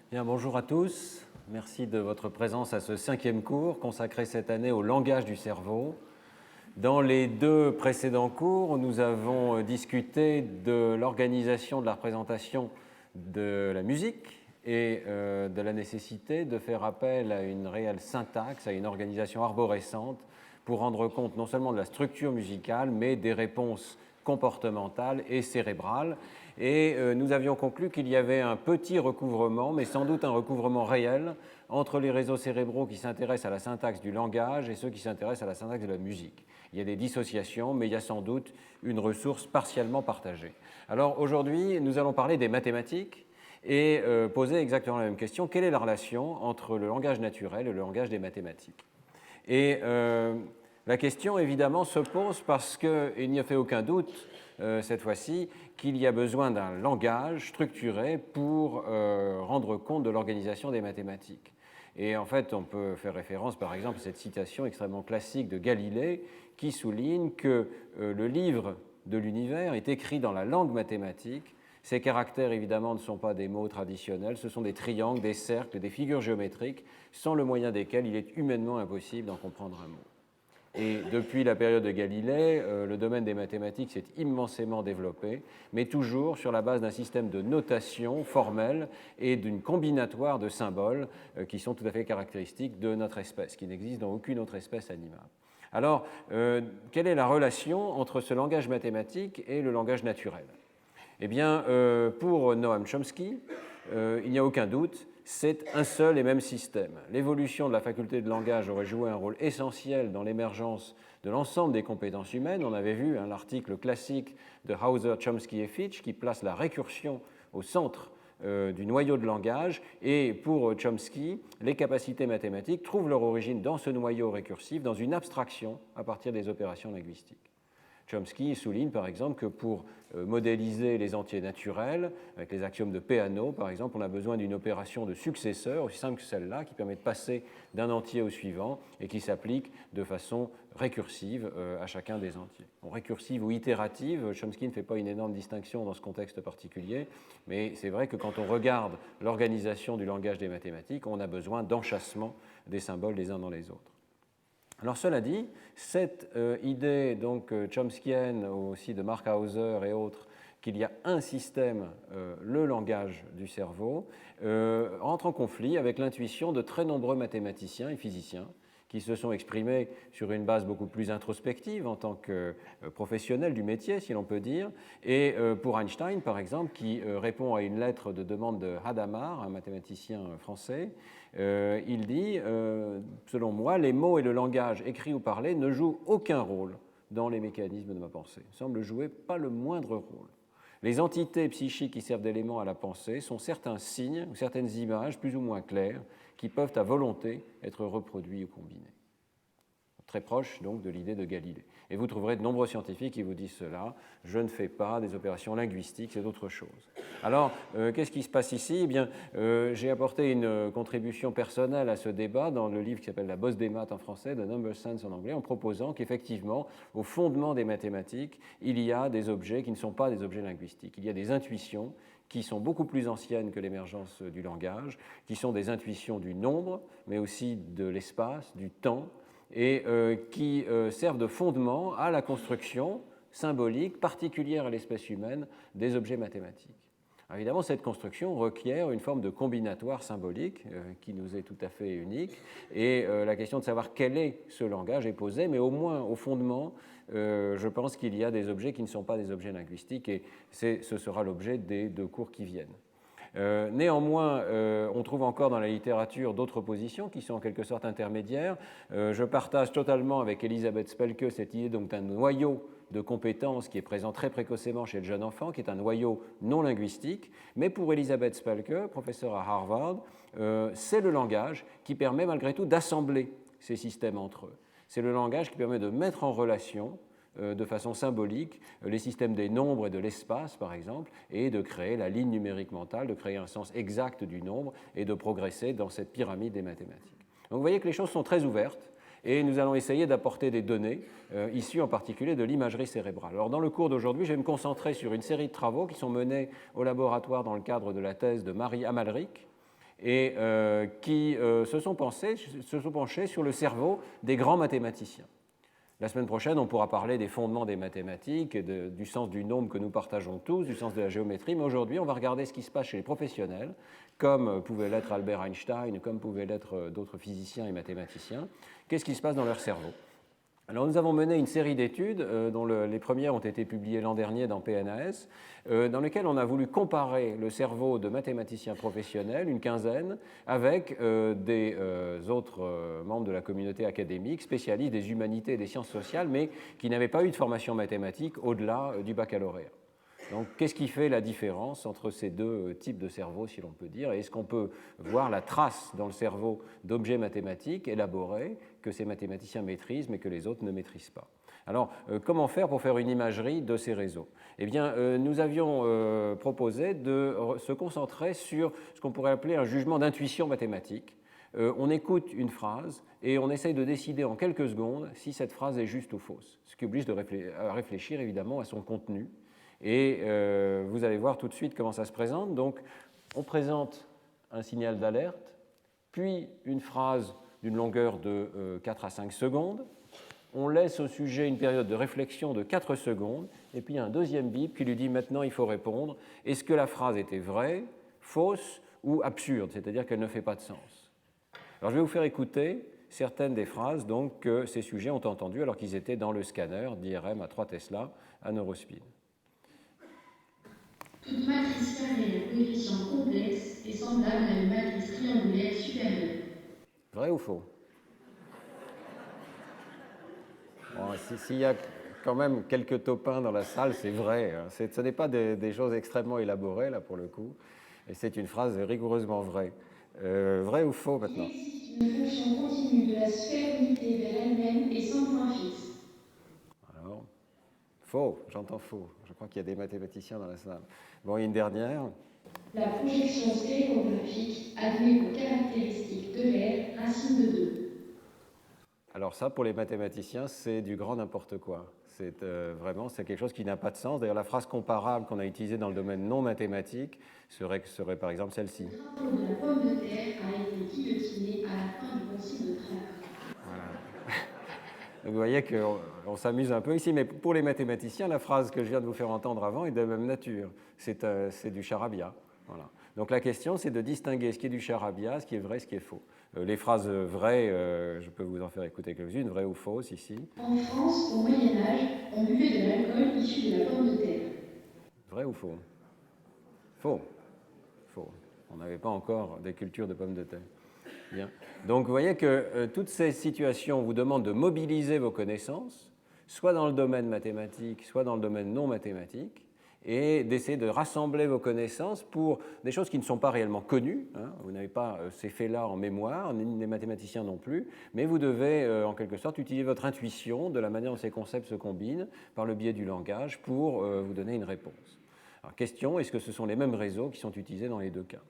Bien, bonjour à tous. Merci de votre présence à ce 5e cours consacré cette année au langage du cerveau. Dans les 2 précédents cours, nous avons discuté de l'organisation de la représentation de la musique et de la nécessité de faire appel à une réelle syntaxe, à une organisation arborescente pour rendre compte non seulement de la structure musicale, mais des réponses comportementales et cérébrales. Et nous avions conclu qu'il y avait un petit recouvrement, mais sans doute un recouvrement réel, entre les réseaux cérébraux qui s'intéressent à la syntaxe du langage et ceux qui s'intéressent à la syntaxe de la musique. Il y a des dissociations, mais il y a sans doute une ressource partiellement partagée. Alors aujourd'hui, nous allons parler des mathématiques et poser exactement la même question. Quelle est la relation entre le langage naturel et le langage des mathématiques? Et la question, évidemment, se pose parce qu'il n'y a fait aucun doute, cette fois-ci, qu'il y a besoin d'un langage structuré pour rendre compte de l'organisation des mathématiques. Et en fait, on peut faire référence, par exemple, à cette citation extrêmement classique de Galilée qui souligne que le livre de l'univers est écrit dans la langue mathématique. Ces caractères, évidemment, ne sont pas des mots traditionnels, ce sont des triangles, des cercles, des figures géométriques, sans le moyen desquels il est humainement impossible d'en comprendre un mot. Et depuis la période de Galilée, le domaine des mathématiques s'est immensément développé, mais toujours sur la base d'un système de notation formelle et d'une combinatoire de symboles qui sont tout à fait caractéristiques de notre espèce, qui n'existe dans aucune autre espèce animale. Alors, quelle est la relation entre ce langage mathématique et le langage naturel? Eh bien, pour Noam Chomsky, il n'y a aucun doute, c'est un seul et même système. L'évolution de la faculté de langage aurait joué un rôle essentiel dans l'émergence de l'ensemble des compétences humaines. On avait vu l'article classique de Hauser, Chomsky et Fitch qui place la récursion au centre du noyau de langage. Et pour Chomsky, les capacités mathématiques trouvent leur origine dans ce noyau récursif, dans une abstraction à partir des opérations linguistiques. Chomsky souligne par exemple que pour modéliser les entiers naturels, avec les axiomes de Peano par exemple, on a besoin d'une opération de successeur aussi simple que celle-là, qui permet de passer d'un entier au suivant et qui s'applique de façon récursive à chacun des entiers. Bon, récursive ou itérative, Chomsky ne fait pas une énorme distinction dans ce contexte particulier, mais c'est vrai que quand on regarde l'organisation du langage des mathématiques, on a besoin d'enchâssement des symboles les uns dans les autres. Alors cela dit, cette idée donc chomskienne, aussi de Mark Hauser et autres, qu'il y a un système, le langage du cerveau, entre en conflit avec l'intuition de très nombreux mathématiciens et physiciens qui se sont exprimés sur une base beaucoup plus introspective en tant que professionnels du métier, si l'on peut dire. Et pour Einstein, par exemple, qui répond à une lettre de demande de Hadamard, un mathématicien français, il dit, selon moi, les mots et le langage écrit ou parlé ne jouent aucun rôle dans les mécanismes de ma pensée. Ils semblent jouer pas le moindre rôle. Les entités psychiques qui servent d'éléments à la pensée sont certains signes ou certaines images plus ou moins claires qui peuvent à volonté être reproduits ou combinés. Très proche donc de l'idée de Galilée. Et vous trouverez de nombreux scientifiques qui vous disent cela. Je ne fais pas des opérations linguistiques, c'est autre chose. Alors, qu'est-ce qui se passe ici? Eh bien, j'ai apporté une contribution personnelle à ce débat dans le livre qui s'appelle La bosse des maths en français, The Number Sense en anglais, en proposant qu'effectivement, au fondement des mathématiques, il y a des objets qui ne sont pas des objets linguistiques. Il y a des intuitions qui sont beaucoup plus anciennes que l'émergence du langage, qui sont des intuitions du nombre, mais aussi de l'espace, du temps, et qui servent de fondement à la construction symbolique particulière à l'espèce humaine des objets mathématiques. Alors évidemment, cette construction requiert une forme de combinatoire symbolique qui nous est tout à fait unique, et la question de savoir quel est ce langage est posée, mais au moins au fondement, je pense qu'il y a des objets qui ne sont pas des objets linguistiques, et ce sera l'objet des 2 cours qui viennent. Néanmoins, on trouve encore dans la littérature d'autres positions qui sont en quelque sorte intermédiaires. Je partage totalement avec Elisabeth Spelke cette idée donc d'un noyau de compétences qui est présent très précocement chez le jeune enfant, qui est un noyau non linguistique. Mais pour Elisabeth Spelke, professeure à Harvard, c'est le langage qui permet malgré tout d'assembler ces systèmes entre eux. C'est le langage qui permet de mettre en relation de façon symbolique les systèmes des nombres et de l'espace, par exemple, et de créer la ligne numérique mentale, de créer un sens exact du nombre et de progresser dans cette pyramide des mathématiques. Donc vous voyez que les choses sont très ouvertes et nous allons essayer d'apporter des données issues en particulier de l'imagerie cérébrale. Alors dans le cours d'aujourd'hui, je vais me concentrer sur une série de travaux qui sont menés au laboratoire dans le cadre de la thèse de Marie Amalric et qui se sont penchés sur le cerveau des grands mathématiciens. La semaine prochaine, on pourra parler des fondements des mathématiques, et du sens du nombre que nous partageons tous, du sens de la géométrie, mais aujourd'hui, on va regarder ce qui se passe chez les professionnels, comme pouvait l'être Albert Einstein, comme pouvaient l'être d'autres physiciens et mathématiciens. Qu'est-ce qui se passe dans leur cerveau? Alors, nous avons mené une série d'études, dont les premières ont été publiées l'an dernier dans PNAS, dans lesquelles on a voulu comparer le cerveau de mathématiciens professionnels, une quinzaine, avec des autres membres de la communauté académique, spécialistes des humanités et des sciences sociales, mais qui n'avaient pas eu de formation mathématique au-delà du baccalauréat. Donc, qu'est-ce qui fait la différence entre ces deux types de cerveau, si l'on peut dire? Et est-ce qu'on peut voir la trace dans le cerveau d'objets mathématiques élaborés que ces mathématiciens maîtrisent, mais que les autres ne maîtrisent pas? Alors, comment faire pour faire une imagerie de ces réseaux? Eh bien, nous avions proposé de se concentrer sur ce qu'on pourrait appeler un jugement d'intuition mathématique. On écoute une phrase et on essaye de décider en quelques secondes si cette phrase est juste ou fausse, ce qui oblige à réfléchir évidemment à son contenu. Et vous allez voir tout de suite comment ça se présente. Donc, on présente un signal d'alerte, puis une phrase d'une longueur de 4 à 5 secondes. On laisse au sujet une période de réflexion de 4 secondes, et puis un deuxième bip qui lui dit maintenant il faut répondre. Est-ce que la phrase était vraie, fausse ou absurde, c'est-à-dire qu'elle ne fait pas de sens? Alors, je vais vous faire écouter certaines des phrases donc, que ces sujets ont entendues alors qu'ils étaient dans le scanner d'IRM à 3 Tesla à Neurospin. Toute matrice carrée à coefficient complexe est semblable à une matrice triangulaire supérieure. Vrai ou faux? Bon, s'il y a quand même quelques topins dans la salle, c'est vrai. Hein. Ce n'est pas des choses extrêmement élaborées, là, pour le coup. Et c'est une phrase rigoureusement vraie. Vrai ou faux, maintenant? Il existe une fonction continue de la sphère unité vers elle-même et sans point fixe. Alors, faux, j'entends faux. Je crois qu'il y a des mathématiciens dans la salle. Bon, une dernière. La projection stéréographique admet pour caractéristique de l'air un signe de 2. Alors ça, pour les mathématiciens, c'est du grand n'importe quoi. C'est vraiment, c'est quelque chose qui n'a pas de sens. D'ailleurs, la phrase comparable qu'on a utilisée dans le domaine non mathématique serait par exemple celle-ci. Le rapport de la pomme de terre a été guillotiné à la fin du concile de Trente. Voilà. Donc vous voyez qu'on s'amuse un peu ici, mais pour les mathématiciens, la phrase que je viens de vous faire entendre avant est de même nature. C'est du charabia. Voilà. Donc la question, c'est de distinguer ce qui est du charabia, ce qui est vrai, ce qui est faux. Les phrases vraies, je peux vous en faire écouter quelques-unes, vraies ou fausses ici. En France, au Moyen-Âge, on buvait de l'alcool issu de la pomme de terre. Vrai ou faux? Faux. Faux. On n'avait pas encore des cultures de pommes de terre. Bien. Donc vous voyez que toutes ces situations vous demandent de mobiliser vos connaissances, soit dans le domaine mathématique, soit dans le domaine non mathématique, et d'essayer de rassembler vos connaissances pour des choses qui ne sont pas réellement connues. Hein. Vous n'avez pas ces faits-là en mémoire, ni les mathématiciens non plus, mais vous devez en quelque sorte utiliser votre intuition de la manière dont ces concepts se combinent par le biais du langage pour vous donner une réponse. Alors, question, est-ce que ce sont les mêmes réseaux qui sont utilisés dans les deux cas?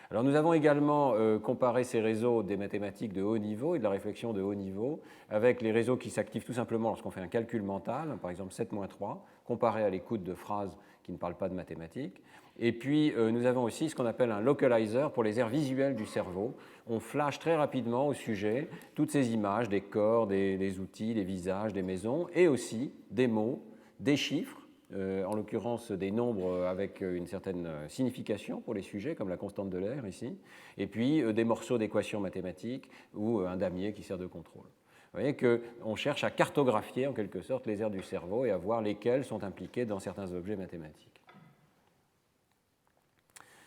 Alors, nous avons également comparé ces réseaux des mathématiques de haut niveau et de la réflexion de haut niveau avec les réseaux qui s'activent tout simplement lorsqu'on fait un calcul mental, par exemple 7-3, comparé à l'écoute de phrases qui ne parlent pas de mathématiques. Et puis, nous avons aussi ce qu'on appelle un localizer pour les aires visuelles du cerveau. On flash très rapidement au sujet toutes ces images, des corps, des outils, des visages, des maisons, et aussi des mots, des chiffres, en l'occurrence des nombres avec une certaine signification pour les sujets, comme la constante de l'air ici, et puis des morceaux d'équations mathématiques ou un damier qui sert de contrôle. Vous voyez qu'on cherche à cartographier en quelque sorte les aires du cerveau et à voir lesquelles sont impliquées dans certains objets mathématiques.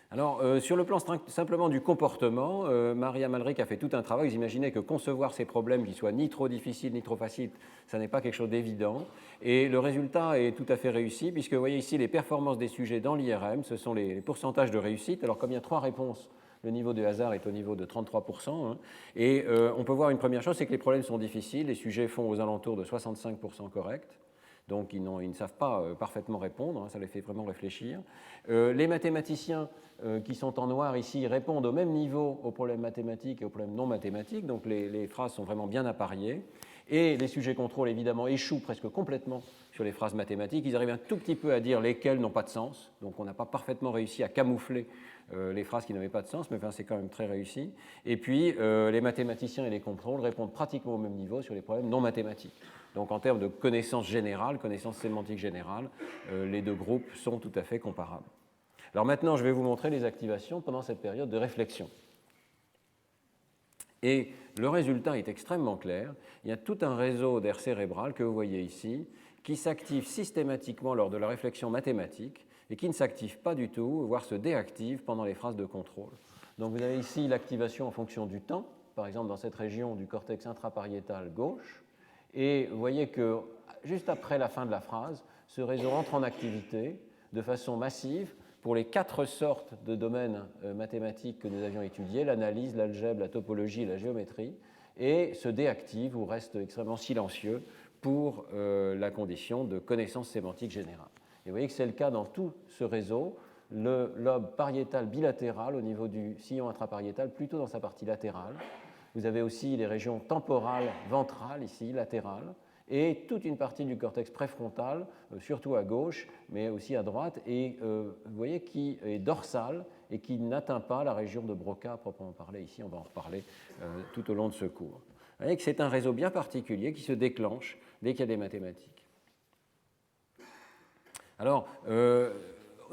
Alors, sur le plan simplement du comportement, Maria Malric a fait tout un travail. Vous imaginez que concevoir ces problèmes qui soient ni trop difficiles ni trop faciles, ça n'est pas quelque chose d'évident. Et le résultat est tout à fait réussi, puisque vous voyez ici les performances des sujets dans l'IRM, ce sont les pourcentages de réussite. Alors, comme il y a 3 réponses, le niveau de hasard est au niveau de 33%. Hein, et on peut voir une première chose, c'est que les problèmes sont difficiles. Les sujets font aux alentours de 65% correct. Donc ils ne savent pas parfaitement répondre, hein, ça les fait vraiment réfléchir. Les mathématiciens qui sont en noir ici répondent au même niveau aux problèmes mathématiques et aux problèmes non mathématiques, donc les phrases sont vraiment bien appariées. Et les sujets contrôle, évidemment, échouent presque complètement sur les phrases mathématiques. Ils arrivent un tout petit peu à dire lesquelles n'ont pas de sens, donc on n'a pas parfaitement réussi à camoufler les phrases qui n'avaient pas de sens, mais enfin, c'est quand même très réussi. Et puis, les mathématiciens et les contrôles répondent pratiquement au même niveau sur les problèmes non mathématiques. Donc, en termes de connaissances générales, connaissances sémantiques générales, les deux groupes sont tout à fait comparables. Alors maintenant, je vais vous montrer les activations pendant cette période de réflexion. Et le résultat est extrêmement clair. Il y a tout un réseau d'aires cérébrales que vous voyez ici qui s'active systématiquement lors de la réflexion mathématique et qui ne s'active pas du tout, voire se déactive pendant les phases de contrôle. Donc vous avez ici l'activation en fonction du temps, par exemple dans cette région du cortex intrapariétal gauche, et vous voyez que juste après la fin de la phrase, ce réseau entre en activité de façon massive pour les 4 sortes de domaines mathématiques que nous avions étudiés, l'analyse, l'algèbre, la topologie et la géométrie, et se déactive ou reste extrêmement silencieux pour la condition de connaissance sémantique générale. Et vous voyez que c'est le cas dans tout ce réseau, le lobe pariétal bilatéral au niveau du sillon intrapariétal, plutôt dans sa partie latérale. Vous avez aussi les régions temporales, ventrales, ici, latérales, et toute une partie du cortex préfrontal, surtout à gauche, mais aussi à droite, et vous voyez qui est dorsale et qui n'atteint pas la région de Broca à proprement parler. Ici, on va en reparler tout au long de ce cours. Vous voyez que c'est un réseau bien particulier qui se déclenche dès qu'il y a des mathématiques. Alors,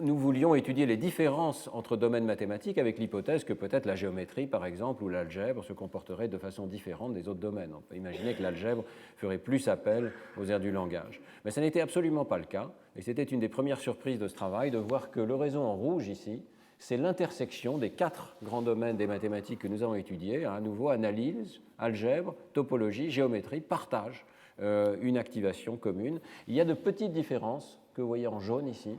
nous voulions étudier les différences entre domaines mathématiques avec l'hypothèse que peut-être la géométrie, par exemple, ou l'algèbre se comporteraient de façon différente des autres domaines. On peut imaginer que l'algèbre ferait plus appel aux aires du langage. Mais ça n'était absolument pas le cas, et c'était une des premières surprises de ce travail de voir que le réseau en rouge ici, c'est l'intersection des 4 grands domaines des mathématiques que nous avons étudiés, à nouveau analyse, algèbre, topologie, géométrie, partagent une activation commune. Il y a de petites différences que vous voyez en jaune ici,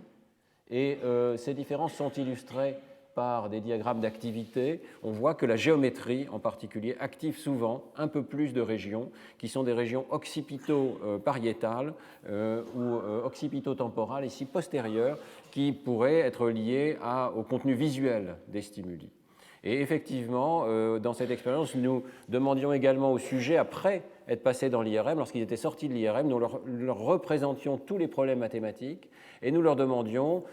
et ces différences sont illustrées par des diagrammes d'activité. On voit que la géométrie, en particulier, active souvent un peu plus de régions, qui sont des régions occipito-pariétales ou occipito-temporales, ici postérieures, qui pourraient être liées au contenu visuel des stimuli. Et effectivement, dans cette expérience, nous demandions également au sujet, après être passé dans l'IRM, lorsqu'ils étaient sortis de l'IRM, nous leur représentions tous les problèmes mathématiques et nous leur demandions,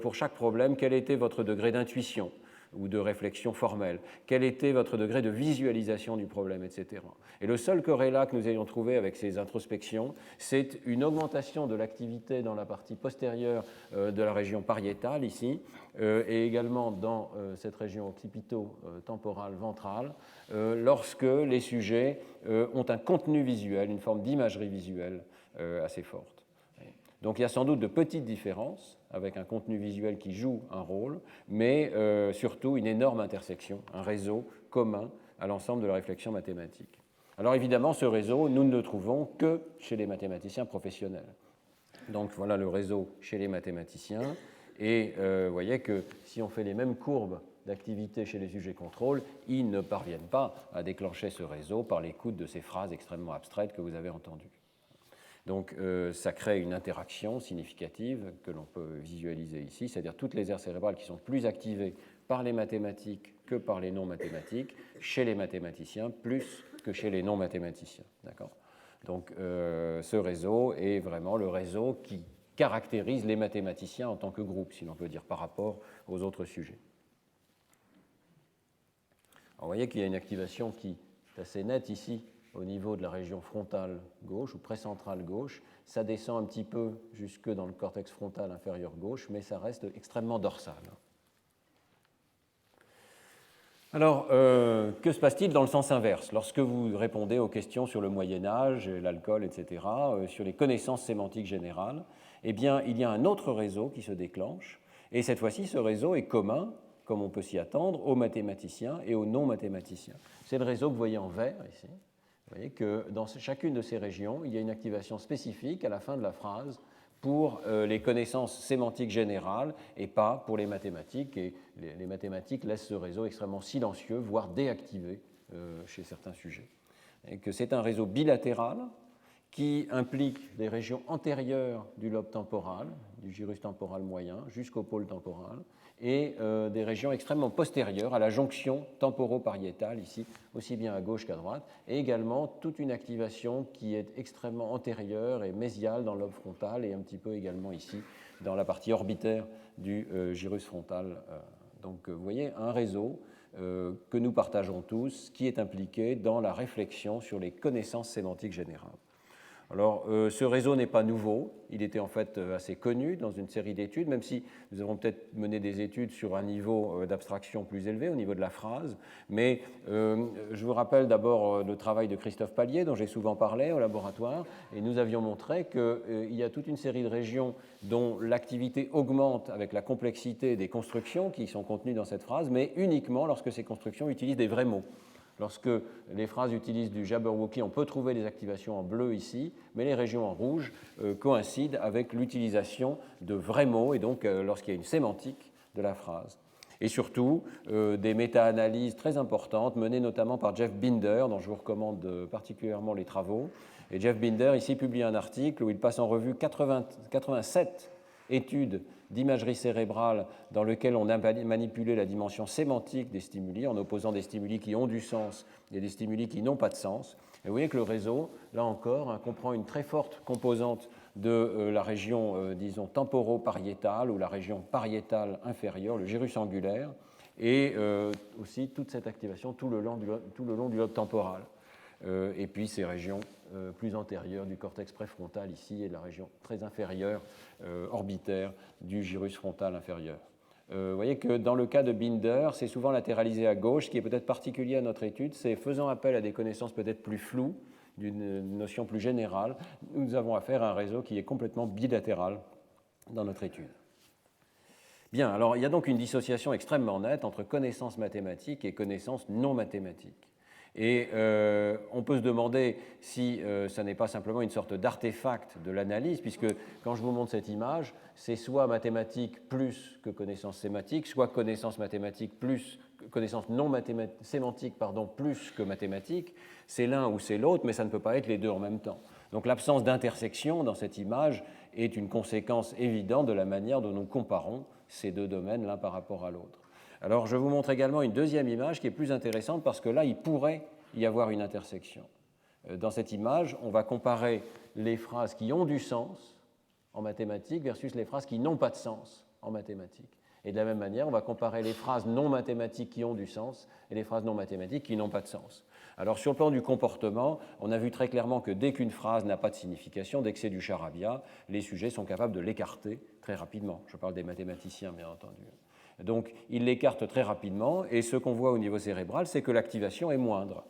pour chaque problème, quel était votre degré d'intuition ou de réflexion formelle, quel était votre degré de visualisation du problème, etc. Et le seul corrélat que nous ayons trouvé avec ces introspections, c'est une augmentation de l'activité dans la partie postérieure de la région pariétale, ici, et également dans cette région occipito-temporale ventrale, lorsque les sujets ont un contenu visuel, une forme d'imagerie visuelle assez forte. Donc il y a sans doute de petites différences avec un contenu visuel qui joue un rôle, mais surtout une énorme intersection, un réseau commun à l'ensemble de la réflexion mathématique. Alors évidemment, ce réseau, nous ne le trouvons que chez les mathématiciens professionnels. Donc voilà le réseau chez les mathématiciens, et vous voyez que si on fait les mêmes courbes d'activité chez les sujets contrôle, ils ne parviennent pas à déclencher ce réseau par l'écoute de ces phrases extrêmement abstraites que vous avez entendues. Donc ça crée une interaction significative que l'on peut visualiser ici, c'est-à-dire toutes les aires cérébrales qui sont plus activées par les mathématiques que par les non-mathématiques, chez les mathématiciens plus que chez les non-mathématiciens. D'accord ? Donc ce réseau est vraiment le réseau qui caractérise les mathématiciens en tant que groupe, si l'on peut dire, par rapport aux autres sujets. Alors, vous voyez qu'il y a une activation qui est assez nette ici, au niveau de la région frontale gauche ou précentrale gauche. Ça descend un petit peu jusque dans le cortex frontal inférieur gauche, mais ça reste extrêmement dorsal. Alors, que se passe-t-il dans le sens inverse? Lorsque vous répondez aux questions sur le Moyen-Âge, l'alcool, etc., sur les connaissances sémantiques générales, eh bien, il y a un autre réseau qui se déclenche, et cette fois-ci, ce réseau est commun, comme on peut s'y attendre, aux mathématiciens et aux non-mathématiciens. C'est le réseau que vous voyez en vert ici. Vous voyez que dans chacune de ces régions, il y a une activation spécifique à la fin de la phrase pour les connaissances sémantiques générales et pas pour les mathématiques. Et les mathématiques laissent ce réseau extrêmement silencieux, voire déactivé chez certains sujets. Et que c'est un réseau bilatéral qui implique des régions antérieures du lobe temporal, du gyrus temporal moyen, jusqu'au pôle temporal, et des régions extrêmement postérieures à la jonction temporopariétale, ici, aussi bien à gauche qu'à droite, et également toute une activation qui est extrêmement antérieure et mésiale dans le lobe frontal, et un petit peu également ici, dans la partie orbitaire du gyrus frontal Donc vous voyez, un réseau que nous partageons tous, qui est impliqué dans la réflexion sur les connaissances sémantiques générales. Alors, ce réseau n'est pas nouveau, il était en fait assez connu dans une série d'études, même si nous avons peut-être mené des études sur un niveau d'abstraction plus élevé, au niveau de la phrase. Mais je vous rappelle d'abord le travail de Christophe Pallier, dont j'ai souvent parlé au laboratoire, et nous avions montré qu'il y a toute une série de régions dont l'activité augmente avec la complexité des constructions qui sont contenues dans cette phrase, mais uniquement lorsque ces constructions utilisent des vrais mots. Lorsque les phrases utilisent du Jabberwocky, on peut trouver des activations en bleu ici, mais les régions en rouge coïncident avec l'utilisation de vrais mots, et donc lorsqu'il y a une sémantique de la phrase. Et surtout, des méta-analyses très importantes, menées notamment par Jeff Binder, dont je vous recommande particulièrement les travaux. Et Jeff Binder, ici, publie un article où il passe en revue 87 études d'imagerie cérébrale dans lesquelles on a manipulé la dimension sémantique des stimuli en opposant des stimuli qui ont du sens et des stimuli qui n'ont pas de sens. Et vous voyez que le réseau, là encore, comprend une très forte composante de la région, disons, temporopariétale ou la région pariétale inférieure, le gyrus angulaire, et aussi toute cette activation tout le long du lobe temporal. Et puis ces régions plus antérieures du cortex préfrontal ici et la région très inférieure, orbitaire, du gyrus frontal inférieur. Vous voyez que dans le cas de Binder, c'est souvent latéralisé à gauche, ce qui est peut-être particulier à notre étude, c'est faisant appel à des connaissances peut-être plus floues, d'une notion plus générale, nous avons affaire à un réseau qui est complètement bilatéral dans notre étude. Bien, alors il y a donc une dissociation extrêmement nette entre connaissances mathématiques et connaissances non mathématiques. Et on peut se demander si ça n'est pas simplement une sorte d'artefact de l'analyse, puisque quand je vous montre cette image, c'est soit mathématiques plus que connaissances sémantiques, soit connaissances mathématiques plus connaissances non sémantiques plus que mathématiques. C'est l'un ou c'est l'autre, mais ça ne peut pas être les deux en même temps. Donc l'absence d'intersection dans cette image est une conséquence évidente de la manière dont nous comparons ces deux domaines l'un par rapport à l'autre. Alors je vous montre également une deuxième image qui est plus intéressante parce que là, il pourrait y avoir une intersection. Dans cette image, on va comparer les phrases qui ont du sens en mathématiques versus les phrases qui n'ont pas de sens en mathématiques. Et de la même manière, on va comparer les phrases non mathématiques qui ont du sens et les phrases non mathématiques qui n'ont pas de sens. Alors sur le plan du comportement, on a vu très clairement que dès qu'une phrase n'a pas de signification, dès que c'est du charabia, les sujets sont capables de l'écarter très rapidement. Je parle des mathématiciens, bien entendu. Donc, ils l'écartent très rapidement, et ce qu'on voit au niveau cérébral, c'est que l'activation est moindre.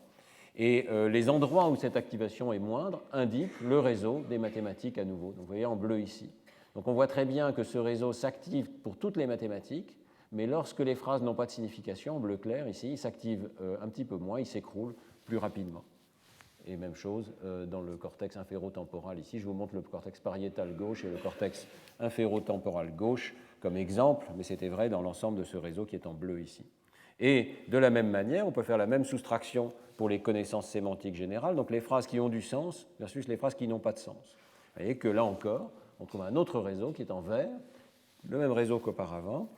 Et les endroits où cette activation est moindre indiquent le réseau des mathématiques à nouveau. Donc, vous voyez en bleu ici. Donc, on voit très bien que ce réseau s'active pour toutes les mathématiques, mais lorsque les phrases n'ont pas de signification, en bleu clair ici, il s'active un petit peu moins, il s'écroule plus rapidement. Et même chose dans le cortex inférotemporal ici. Je vous montre le cortex pariétal gauche et le cortex inférotemporal gauche comme exemple, mais c'était vrai dans l'ensemble de ce réseau qui est en bleu ici. Et de la même manière, on peut faire la même soustraction pour les connaissances sémantiques générales, donc les phrases qui ont du sens versus les phrases qui n'ont pas de sens. Vous voyez que là encore, on trouve un autre réseau qui est en vert, le même réseau qu'auparavant,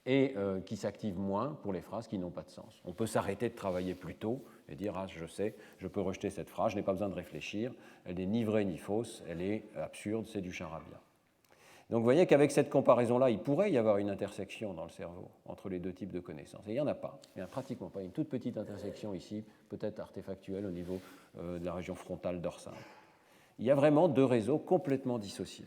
et qui s'active moins pour les phrases qui n'ont pas de sens. On peut s'arrêter de travailler plus tôt et dire « Ah, je sais, je peux rejeter cette phrase, je n'ai pas besoin de réfléchir, elle n'est ni vraie ni fausse, elle est absurde, c'est du charabia. » Donc vous voyez qu'avec cette comparaison-là, il pourrait y avoir une intersection dans le cerveau entre les deux types de connaissances. Et il n'y en a pas, il n'y en a pratiquement pas. Il y a une toute petite intersection ici, peut-être artefactuelle au niveau de la région frontale dorsale. Il y a vraiment deux réseaux complètement dissociés.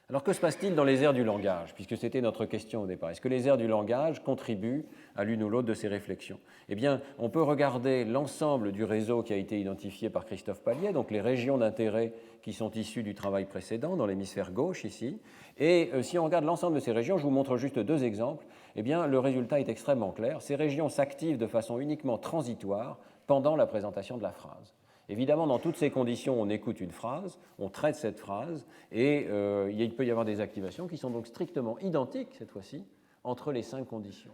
Alors que se passe-t-il dans les aires du langage, puisque c'était notre question au départ? Est-ce que les aires du langage contribuent à l'une ou l'autre de ces réflexions? Eh bien, on peut regarder l'ensemble du réseau qui a été identifié par Christophe Pallier, donc les régions d'intérêt qui sont issues du travail précédent dans l'hémisphère gauche ici. Et si on regarde l'ensemble de ces régions, je vous montre juste deux exemples, eh bien, le résultat est extrêmement clair. Ces régions s'activent de façon uniquement transitoire pendant la présentation de la phrase. Évidemment, dans toutes ces conditions, on écoute une phrase, on traite cette phrase, et il peut y avoir des activations qui sont donc strictement identiques, cette fois-ci, entre les 5 conditions.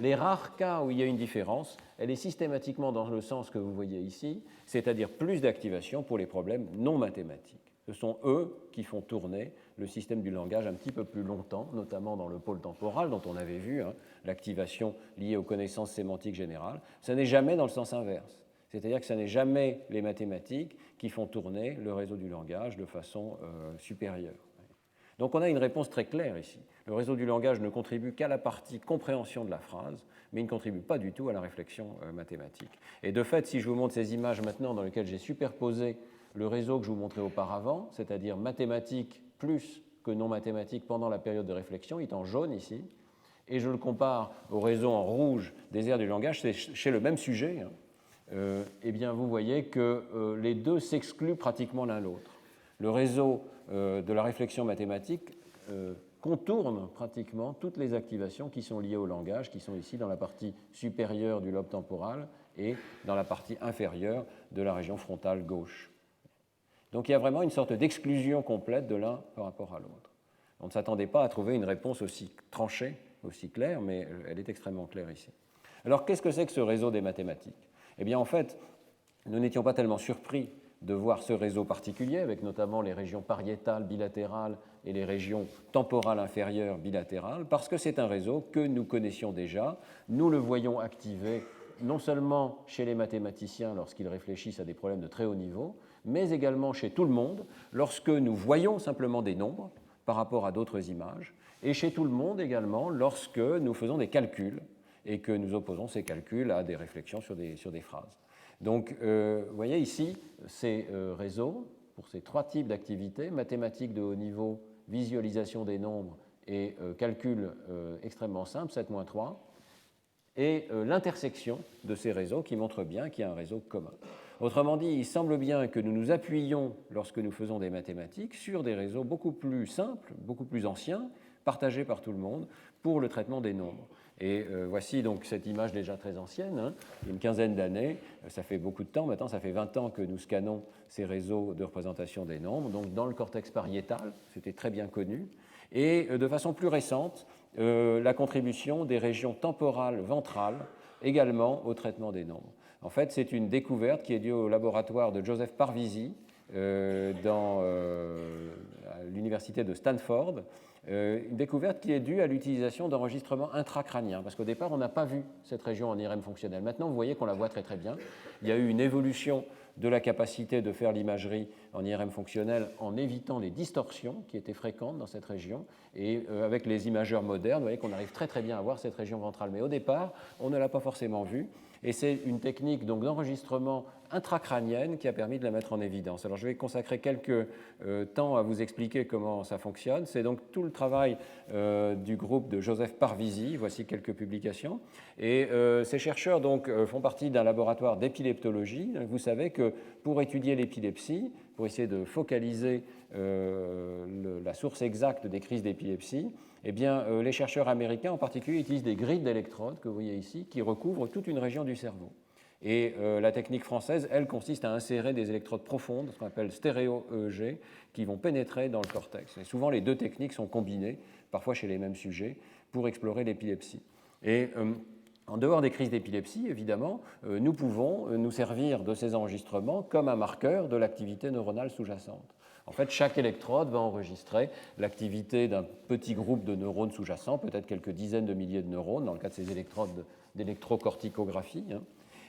Les rares cas où il y a une différence, elle est systématiquement dans le sens que vous voyez ici, c'est-à-dire plus d'activation pour les problèmes non mathématiques. Ce sont eux qui font tourner le système du langage un petit peu plus longtemps, notamment dans le pôle temporal dont on avait vu l'activation liée aux connaissances sémantiques générales. Ça n'est jamais dans le sens inverse. C'est-à-dire que ce n'est jamais les mathématiques qui font tourner le réseau du langage de façon supérieure. Donc on a une réponse très claire ici. Le réseau du langage ne contribue qu'à la partie compréhension de la phrase, mais il ne contribue pas du tout à la réflexion mathématique. Et de fait, si je vous montre ces images maintenant dans lesquelles j'ai superposé le réseau que je vous montrais auparavant, c'est-à-dire mathématique plus que non mathématique pendant la période de réflexion, il est en jaune ici, et je le compare au réseau en rouge des aires du langage, c'est chez le même sujet, eh bien vous voyez que les deux s'excluent pratiquement l'un l'autre. Le réseau de la réflexion mathématique contourne pratiquement toutes les activations qui sont liées au langage, qui sont ici dans la partie supérieure du lobe temporal et dans la partie inférieure de la région frontale gauche. Donc il y a vraiment une sorte d'exclusion complète de l'un par rapport à l'autre. On ne s'attendait pas à trouver une réponse aussi tranchée, aussi claire, mais elle est extrêmement claire ici. Alors qu'est-ce que c'est que ce réseau des mathématiques? Eh bien en fait, nous n'étions pas tellement surpris de voir ce réseau particulier, avec notamment les régions pariétales bilatérales et les régions temporales inférieures bilatérales, parce que c'est un réseau que nous connaissions déjà. Nous le voyons activé non seulement chez les mathématiciens lorsqu'ils réfléchissent à des problèmes de très haut niveau, mais également chez tout le monde lorsque nous voyons simplement des nombres par rapport à d'autres images, et chez tout le monde également lorsque nous faisons des calculs et que nous opposons ces calculs à des réflexions sur des phrases. Donc, vous voyez ici ces réseaux pour ces trois types d'activités, mathématiques de haut niveau, visualisation des nombres et calcul extrêmement simple, 7-3, et l'intersection de ces réseaux qui montre bien qu'il y a un réseau commun. Autrement dit, il semble bien que nous nous appuyons, lorsque nous faisons des mathématiques, sur des réseaux beaucoup plus simples, beaucoup plus anciens, partagés par tout le monde, pour le traitement des nombres. Et voici donc cette image déjà très ancienne, une quinzaine d'années, ça fait beaucoup de temps, maintenant ça fait 20 ans que nous scannons ces réseaux de représentation des nombres, donc dans le cortex pariétal, c'était très bien connu, et de façon plus récente, la contribution des régions temporales ventrales également au traitement des nombres. En fait, c'est une découverte qui est due au laboratoire de Joseph Parvizi dans l'université de Stanford, une découverte qui est due à l'utilisation d'enregistrements intracrâniens, parce qu'au départ, on n'a pas vu cette région en IRM fonctionnelle. Maintenant, vous voyez qu'on la voit très très bien. Il y a eu une évolution de la capacité de faire l'imagerie en IRM fonctionnelle en évitant les distorsions qui étaient fréquentes dans cette région. Et avec les imageurs modernes, vous voyez qu'on arrive très très bien à voir cette région ventrale. Mais au départ, on ne l'a pas forcément vue. Et c'est une technique donc d'enregistrement intracrânienne qui a permis de la mettre en évidence. Alors je vais consacrer quelques temps à vous expliquer comment ça fonctionne. C'est donc tout le travail du groupe de Joseph Parvizi. Voici quelques publications. Et ces chercheurs donc font partie d'un laboratoire d'épileptologie. Vous savez que pour étudier l'épilepsie, pour essayer de focaliser la source exacte des crises d'épilepsie, eh bien, les chercheurs américains en particulier utilisent des grilles d'électrodes que vous voyez ici qui recouvrent toute une région du cerveau. Et la technique française, elle, consiste à insérer des électrodes profondes, ce qu'on appelle stéréo-EEG, qui vont pénétrer dans le cortex. Et souvent, les deux techniques sont combinées, parfois chez les mêmes sujets, pour explorer l'épilepsie. Et en dehors des crises d'épilepsie, évidemment, nous pouvons nous servir de ces enregistrements comme un marqueur de l'activité neuronale sous-jacente. En fait, chaque électrode va enregistrer l'activité d'un petit groupe de neurones sous-jacents, peut-être quelques dizaines de milliers de neurones, dans le cas de ces électrodes d'électrocorticographie.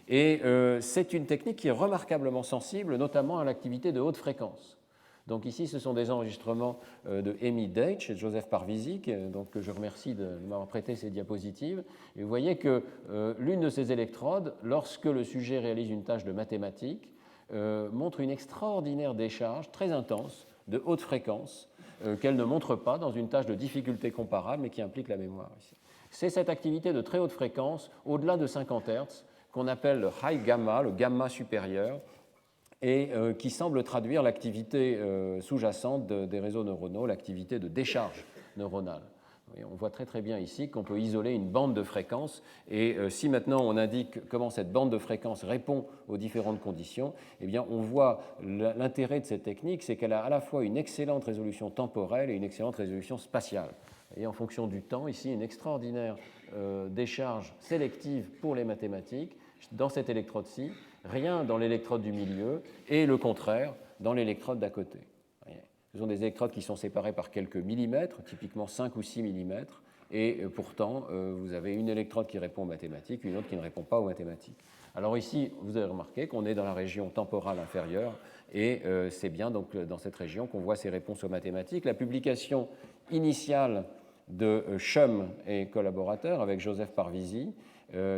Et c'est une technique qui est remarquablement sensible, notamment à l'activité de haute fréquence. Donc ici, ce sont des enregistrements de Amy Deitch et de Joseph Parvizi, donc que je remercie de m'avoir prêté ces diapositives. Et vous voyez que l'une de ces électrodes, lorsque le sujet réalise une tâche de mathématiques, montre une extraordinaire décharge très intense de haute fréquence qu'elle ne montre pas dans une tâche de difficulté comparable mais qui implique la mémoire ici. C'est cette activité de très haute fréquence, au-delà de 50 Hz, qu'on appelle le high gamma, le gamma supérieur, et qui semble traduire l'activité sous-jacente des réseaux neuronaux, l'activité de décharge neuronale. Et on voit très très bien ici qu'on peut isoler une bande de fréquence, et si maintenant on indique comment cette bande de fréquence répond aux différentes conditions, eh bien on voit l'intérêt de cette technique, c'est qu'elle a à la fois une excellente résolution temporelle et une excellente résolution spatiale. Et en fonction du temps, ici, une extraordinaire décharge sélective pour les mathématiques dans cette électrode-ci, rien dans l'électrode du milieu, et le contraire dans l'électrode d'à côté. Ce sont des électrodes qui sont séparées par quelques millimètres, typiquement 5 ou 6 millimètres, et pourtant, vous avez une électrode qui répond aux mathématiques, une autre qui ne répond pas aux mathématiques. Alors ici, vous avez remarqué qu'on est dans la région temporale inférieure, et c'est bien donc dans cette région qu'on voit ces réponses aux mathématiques. La publication initiale de Schum et collaborateurs avec Joseph Parvizi,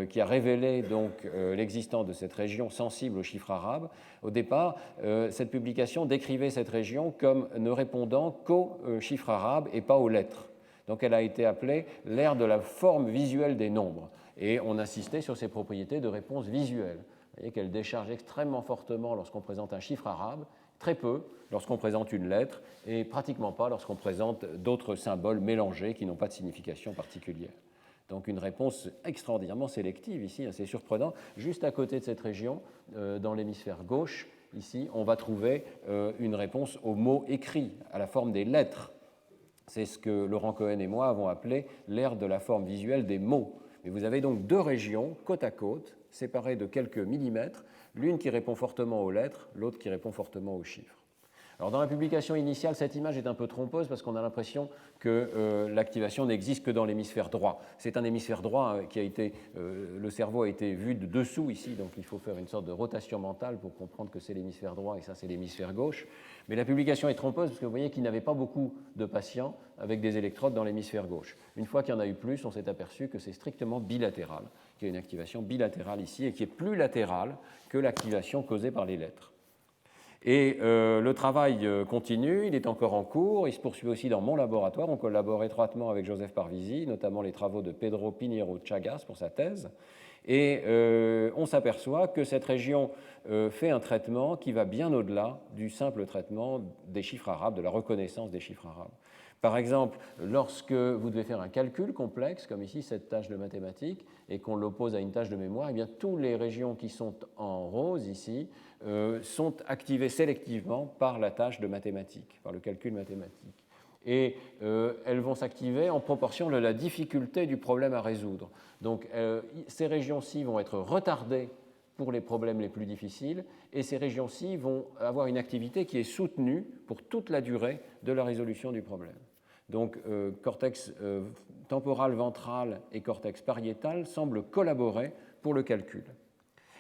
qui a révélé donc l'existence de cette région sensible aux chiffres arabes. Au départ, cette publication décrivait cette région comme ne répondant qu'aux chiffres arabes et pas aux lettres. Donc elle a été appelée l'ère de la forme visuelle des nombres. Et on insistait sur ses propriétés de réponse visuelle. Vous voyez qu'elle décharge extrêmement fortement lorsqu'on présente un chiffre arabe, très peu lorsqu'on présente une lettre, et pratiquement pas lorsqu'on présente d'autres symboles mélangés qui n'ont pas de signification particulière. Donc une réponse extraordinairement sélective ici, c'est surprenant. Juste à côté de cette région, dans l'hémisphère gauche, ici, on va trouver une réponse aux mots écrits, à la forme des lettres. C'est ce que Laurent Cohen et moi avons appelé l'ère de la forme visuelle des mots. Et vous avez donc deux régions côte à côte, séparées de quelques millimètres, l'une qui répond fortement aux lettres, l'autre qui répond fortement aux chiffres. Alors dans la publication initiale, cette image est un peu trompeuse parce qu'on a l'impression que l'activation n'existe que dans l'hémisphère droit. C'est un hémisphère droit qui a été, le cerveau a été vu de dessous ici, donc il faut faire une sorte de rotation mentale pour comprendre que c'est l'hémisphère droit et ça c'est l'hémisphère gauche. Mais la publication est trompeuse parce que vous voyez qu'il n'y avait pas beaucoup de patients avec des électrodes dans l'hémisphère gauche. Une fois qu'il y en a eu plus, on s'est aperçu que c'est strictement bilatéral, qu'il y a une activation bilatérale ici et qui est plus latérale que l'activation causée par les lettres. Et le travail continue, il est encore en cours, il se poursuit aussi dans mon laboratoire. On collabore étroitement avec Joseph Parvizi, notamment les travaux de Pedro Pinheiro Chagas pour sa thèse. Et on s'aperçoit que cette région fait un traitement qui va bien au-delà du simple traitement des chiffres arabes, de la reconnaissance des chiffres arabes. Par exemple, lorsque vous devez faire un calcul complexe, comme ici cette tâche de mathématiques, et qu'on l'oppose à une tâche de mémoire, eh bien, toutes les régions qui sont en rose ici sont activées sélectivement par la tâche de mathématiques, par le calcul mathématique. Et elles vont s'activer en proportion de la difficulté du problème à résoudre. Donc ces régions-ci vont être retardées pour les problèmes les plus difficiles, et ces régions-ci vont avoir une activité qui est soutenue pour toute la durée de la résolution du problème. Donc cortex temporal ventral et cortex pariétal semblent collaborer pour le calcul.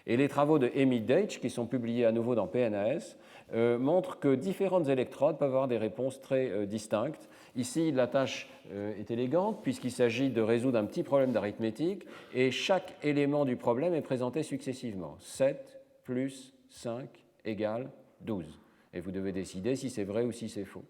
Et les travaux de Amy Deitch, qui sont publiés à nouveau dans PNAS, montrent que différentes électrodes peuvent avoir des réponses très distinctes. Ici, la tâche est élégante puisqu'il s'agit de résoudre un petit problème d'arithmétique et chaque élément du problème est présenté successivement. 7 plus 5 égale 12. Et vous devez décider si c'est vrai ou si c'est faux.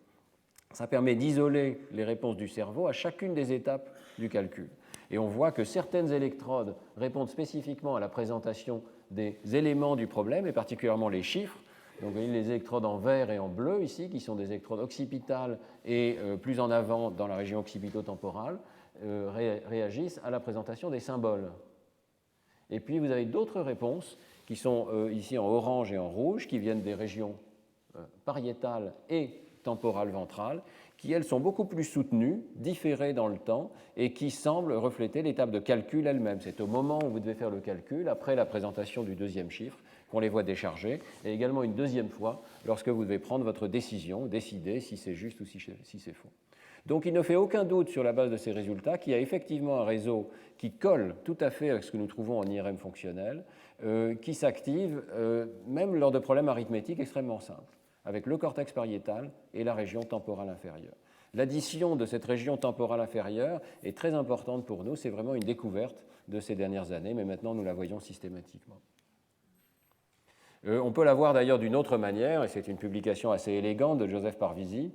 Ça permet d'isoler les réponses du cerveau à chacune des étapes du calcul. Et on voit que certaines électrodes répondent spécifiquement à la présentation des éléments du problème, et particulièrement les chiffres. Donc vous voyez les électrodes en vert et en bleu ici, qui sont des électrodes occipitales et plus en avant dans la région occipito-temporale, réagissent à la présentation des symboles. Et puis vous avez d'autres réponses qui sont ici en orange et en rouge, qui viennent des régions pariétales et temporales ventrales, qui, elles, sont beaucoup plus soutenues, différées dans le temps, et qui semblent refléter l'étape de calcul elle-même. C'est au moment où vous devez faire le calcul, après la présentation du deuxième chiffre, qu'on les voit décharger, et également une deuxième fois, lorsque vous devez prendre votre décision, décider si c'est juste ou si c'est faux. Donc il ne fait aucun doute sur la base de ces résultats qu'il y a effectivement un réseau qui colle tout à fait avec ce que nous trouvons en IRM fonctionnel, qui s'active même lors de problèmes arithmétiques extrêmement simples, avec le cortex pariétal et la région temporale inférieure. L'addition de cette région temporale inférieure est très importante pour nous, c'est vraiment une découverte de ces dernières années, mais maintenant nous la voyons systématiquement. On peut la voir d'ailleurs d'une autre manière, et c'est une publication assez élégante de Joseph Parvizi.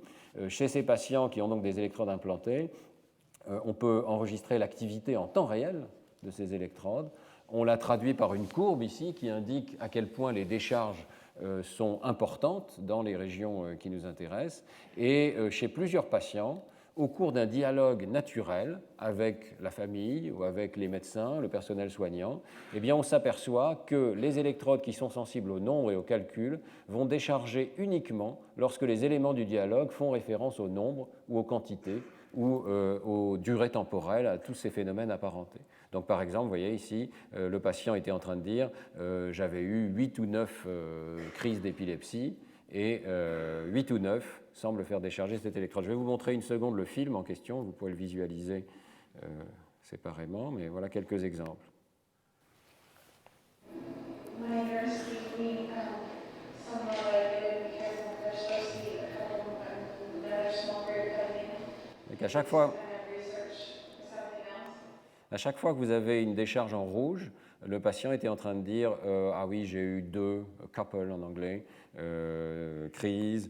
Chez ces patients qui ont donc des électrodes implantées, on peut enregistrer l'activité en temps réel de ces électrodes. On l'a traduit par une courbe ici qui indique à quel point les décharges sont importantes dans les régions qui nous intéressent. Et chez plusieurs patients, au cours d'un dialogue naturel avec la famille ou avec les médecins, le personnel soignant, eh bien on s'aperçoit que les électrodes qui sont sensibles au nombre et au calcul vont décharger uniquement lorsque les éléments du dialogue font référence au nombre ou aux quantités ou aux durées temporelles, à tous ces phénomènes apparentés. Donc par exemple, vous voyez ici, le patient était en train de dire j'avais eu 8 ou 9 crises d'épilepsie, et 8 ou 9 semblent faire décharger cette électrode. Je vais vous montrer une seconde le film en question, vous pouvez le visualiser séparément, mais voilà quelques exemples. À chaque fois que vous avez une décharge en rouge, le patient était en train de dire ah oui, j'ai eu 2 couple en anglais, crises,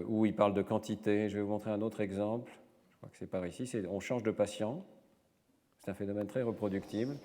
ou il parle de quantité. Je vais vous montrer un autre exemple. Je crois que c'est par ici. On change de patient. C'est un phénomène très reproductible.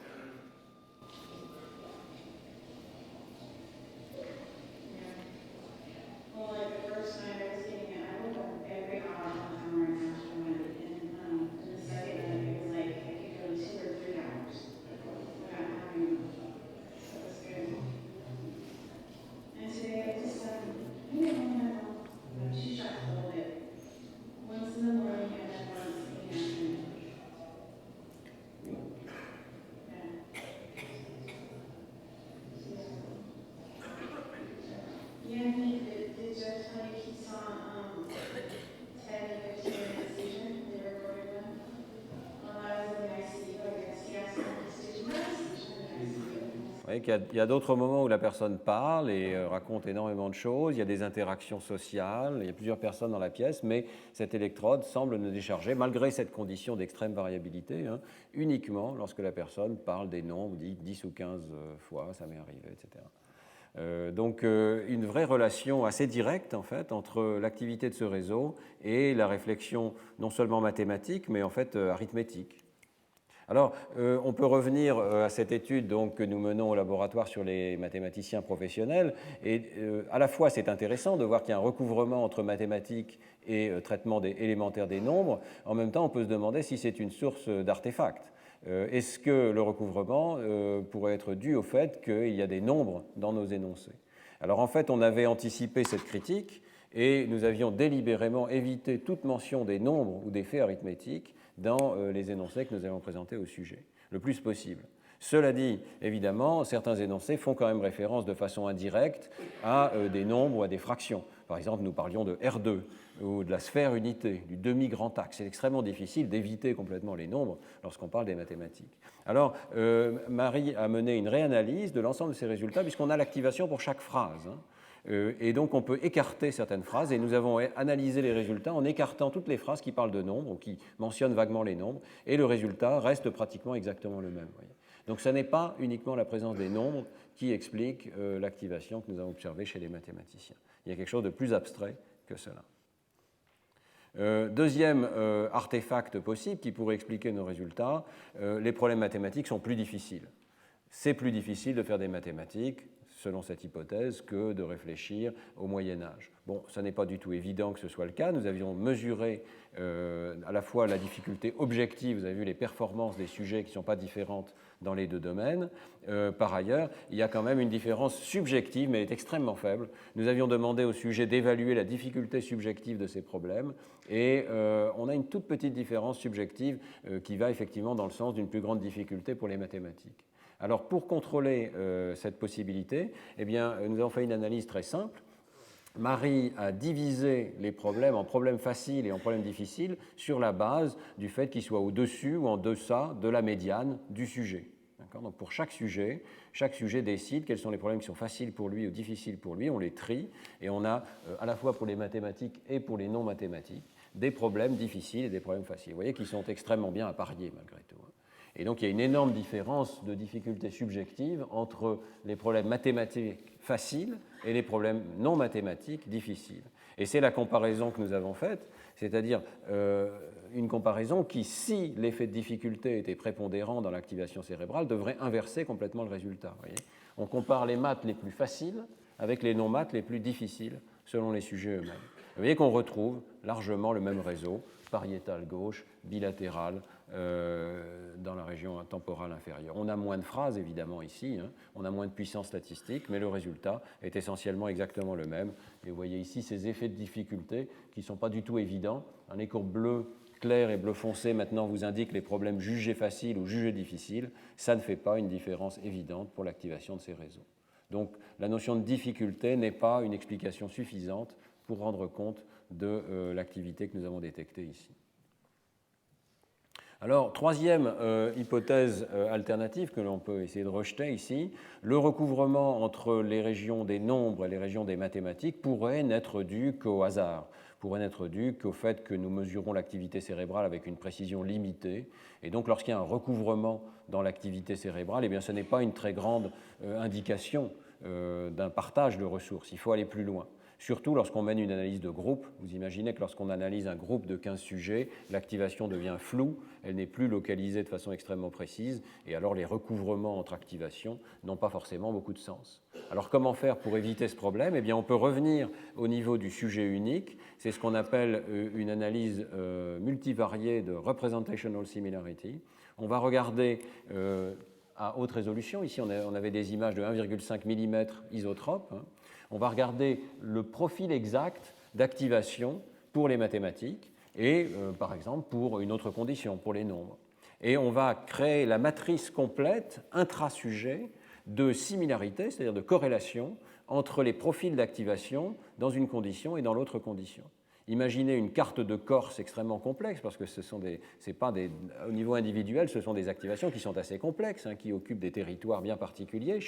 Il y a d'autres moments où la personne parle et raconte énormément de choses, il y a des interactions sociales, il y a plusieurs personnes dans la pièce, mais cette électrode semble ne décharger, malgré cette condition d'extrême variabilité, hein, uniquement lorsque la personne parle des nombres, dit 10 ou 15 fois, ça m'est arrivé, etc. Donc une vraie relation assez directe en fait entre l'activité de ce réseau et la réflexion non seulement mathématique, mais en fait arithmétique. Alors, on peut revenir à cette étude donc, que nous menons au laboratoire sur les mathématiciens professionnels. Et à la fois, c'est intéressant de voir qu'il y a un recouvrement entre mathématiques et traitement élémentaire des nombres. En même temps, on peut se demander si c'est une source d'artefacts. Est-ce que le recouvrement pourrait être dû au fait qu'il y a des nombres dans nos énoncés? Alors, en fait, on avait anticipé cette critique et nous avions délibérément évité toute mention des nombres ou des faits arithmétiques dans les énoncés que nous allons présenter au sujet, le plus possible. Cela dit, évidemment, certains énoncés font quand même référence de façon indirecte à des nombres ou à des fractions. Par exemple, nous parlions de R2 ou de la sphère unité, du demi-grand axe. C'est extrêmement difficile d'éviter complètement les nombres lorsqu'on parle des mathématiques. Alors, Marie a mené une réanalyse de l'ensemble de ces résultats puisqu'on a l'activation pour chaque phrase. Hein. Et donc on peut écarter certaines phrases et nous avons analysé les résultats en écartant toutes les phrases qui parlent de nombres ou qui mentionnent vaguement les nombres et le résultat reste pratiquement exactement le même. Voyez. Donc ce n'est pas uniquement la présence des nombres qui explique l'activation que nous avons observée chez les mathématiciens. Il y a quelque chose de plus abstrait que cela. Deuxième artefact possible qui pourrait expliquer nos résultats, les problèmes mathématiques sont plus difficiles. C'est plus difficile de faire des mathématiques selon cette hypothèse, que de réfléchir au Moyen-Âge. Bon, ce n'est pas du tout évident que ce soit le cas. Nous avions mesuré à la fois la difficulté objective, vous avez vu les performances des sujets qui ne sont pas différentes dans les deux domaines. Par ailleurs, il y a quand même une différence subjective, mais elle est extrêmement faible. Nous avions demandé au sujet d'évaluer la difficulté subjective de ces problèmes, et on a une toute petite différence subjective qui va effectivement dans le sens d'une plus grande difficulté pour les mathématiques. Alors, pour contrôler cette possibilité, eh bien, nous avons fait une analyse très simple. Marie a divisé les problèmes en problèmes faciles et en problèmes difficiles sur la base du fait qu'ils soient au-dessus ou en deçà de la médiane du sujet. Donc, pour chaque sujet décide quels sont les problèmes qui sont faciles pour lui ou difficiles pour lui. On les trie et on a, à la fois pour les mathématiques et pour les non-mathématiques, des problèmes difficiles et des problèmes faciles. Vous voyez qu'ils sont extrêmement bien appariés malgré tout. Et donc, il y a une énorme différence de difficulté subjective entre les problèmes mathématiques faciles et les problèmes non mathématiques difficiles. Et c'est la comparaison que nous avons faite, c'est-à-dire une comparaison qui, si l'effet de difficulté était prépondérant dans l'activation cérébrale, devrait inverser complètement le résultat. Vous voyez ? On compare les maths les plus faciles avec les non-maths les plus difficiles, selon les sujets eux-mêmes. Vous voyez qu'on retrouve largement le même réseau, pariétal gauche, bilatéral, dans la région temporale inférieure. On a moins de phrases, évidemment, ici, hein. On a moins de puissance statistique, mais le résultat est essentiellement exactement le même. Et vous voyez ici ces effets de difficulté qui ne sont pas du tout évidents. Les courbes bleues clair et bleu foncé maintenant vous indiquent les problèmes jugés faciles ou jugés difficiles. Ça ne fait pas une différence évidente pour l'activation de ces réseaux. Donc la notion de difficulté n'est pas une explication suffisante pour rendre compte de l'activité que nous avons détectée ici. Alors, troisième hypothèse alternative que l'on peut essayer de rejeter ici, le recouvrement entre les régions des nombres et les régions des mathématiques pourrait n'être dû qu'au hasard. pourrait n'être due qu'au fait que nous mesurons l'activité cérébrale avec une précision limitée. Et donc, lorsqu'il y a un recouvrement dans l'activité cérébrale, eh bien, ce n'est pas une très grande indication d'un partage de ressources. Il faut aller plus loin. Surtout lorsqu'on mène une analyse de groupe. Vous imaginez que lorsqu'on analyse un groupe de 15 sujets, l'activation devient floue, elle n'est plus localisée de façon extrêmement précise, et alors les recouvrements entre activations n'ont pas forcément beaucoup de sens. Alors comment faire pour éviter ce problème? Eh bien, on peut revenir au niveau du sujet unique. C'est ce qu'on appelle une analyse multivariée de representational similarity. On va regarder à haute résolution. Ici, on avait des images de 1,5 mm isotropes. On va regarder le profil exact d'activation pour les mathématiques et, par exemple, pour une autre condition, pour les nombres. Et on va créer la matrice complète intra-sujet de similarité, c'est-à-dire de corrélation entre les profils d'activation dans une condition et dans l'autre condition. Imaginez une carte de Corse extrêmement complexe, parce que au niveau individuel, ce sont des activations qui sont assez complexes, qui occupent des territoires bien particuliers,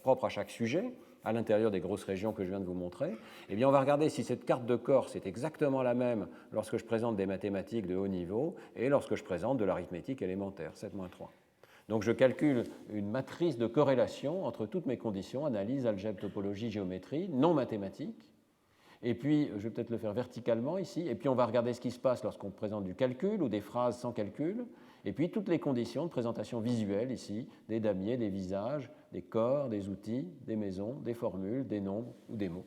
propres à chaque sujet, à l'intérieur des grosses régions que je viens de vous montrer. Eh bien, on va regarder si cette carte de Corse est exactement la même lorsque je présente des mathématiques de haut niveau et lorsque je présente de l'arithmétique élémentaire, 7-3. Donc je calcule une matrice de corrélation entre toutes mes conditions, analyse, algèbre, topologie, géométrie, non mathématiques. Et puis, je vais peut-être le faire verticalement ici, et puis on va regarder ce qui se passe lorsqu'on présente du calcul ou des phrases sans calcul, et puis toutes les conditions de présentation visuelle ici, des damiers, des visages, des corps, des outils, des maisons, des formules, des nombres ou des mots.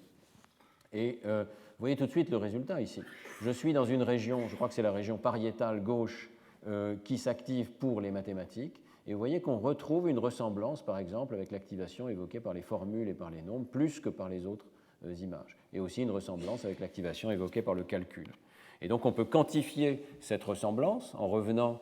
Et vous voyez tout de suite le résultat ici. Je suis dans une région, je crois que c'est la région pariétale gauche, qui s'active pour les mathématiques, et vous voyez qu'on retrouve une ressemblance, par exemple, avec l'activation évoquée par les formules et par les nombres, plus que par les autres images, et aussi une ressemblance avec l'activation évoquée par le calcul. Et donc on peut quantifier cette ressemblance en revenant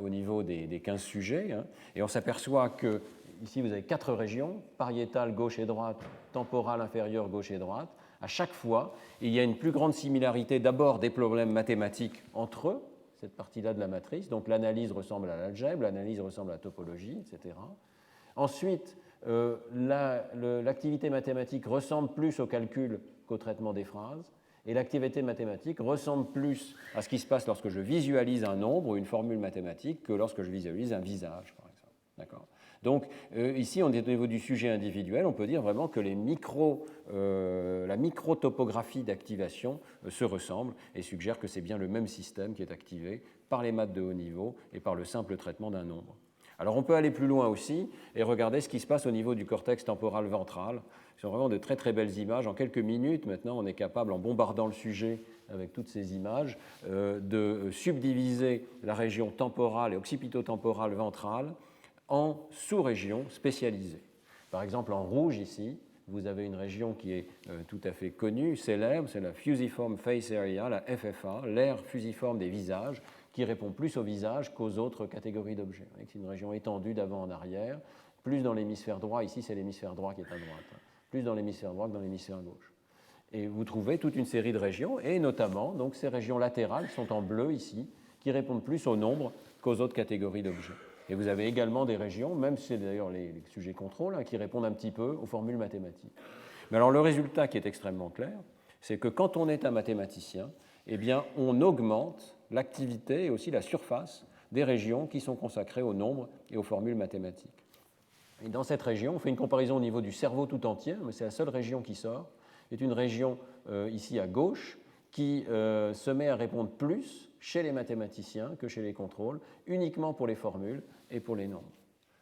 au niveau des 15 sujets, et on s'aperçoit que ici vous avez 4 régions, pariétale gauche et droite, temporale inférieure gauche et droite. À chaque fois, il y a une plus grande similarité d'abord des problèmes mathématiques entre eux, cette partie-là de la matrice, donc l'analyse ressemble à l'algèbre, l'analyse ressemble à la topologie, etc. Ensuite, l'activité mathématique ressemble plus au calcul qu'au traitement des phrases, et l'activité mathématique ressemble plus à ce qui se passe lorsque je visualise un nombre ou une formule mathématique que lorsque je visualise un visage, par exemple. D'accord ? Donc, ici, on est au niveau du sujet individuel, on peut dire vraiment que la microtopographie d'activation se ressemble et suggère que c'est bien le même système qui est activé par les maths de haut niveau et par le simple traitement d'un nombre. Alors on peut aller plus loin aussi et regarder ce qui se passe au niveau du cortex temporal ventral. Ce sont vraiment de très très belles images. En quelques minutes, maintenant, on est capable, en bombardant le sujet avec toutes ces images, de subdiviser la région temporale et occipitotemporale ventrale en sous-régions spécialisées. Par exemple, en rouge ici, vous avez une région qui est tout à fait connue, célèbre, c'est la Fusiform Face Area, la FFA, l'aire fusiforme des visages, qui répond plus au visage qu'aux autres catégories d'objets. C'est une région étendue d'avant en arrière, plus dans l'hémisphère droit, ici c'est l'hémisphère droit qui est à droite, plus dans l'hémisphère droit que dans l'hémisphère gauche. Et vous trouvez toute une série de régions, et notamment donc, ces régions latérales sont en bleu ici, qui répondent plus au nombre qu'aux autres catégories d'objets. Et vous avez également des régions, même si c'est d'ailleurs les sujets contrôle, qui répondent un petit peu aux formules mathématiques. Mais alors le résultat qui est extrêmement clair, c'est que quand on est un mathématicien, eh bien, on augmente l'activité et aussi la surface des régions qui sont consacrées aux nombres et aux formules mathématiques. Et dans cette région, on fait une comparaison au niveau du cerveau tout entier, mais c'est la seule région qui sort. C'est une région ici à gauche qui se met à répondre plus chez les mathématiciens que chez les contrôles, uniquement pour les formules et pour les nombres.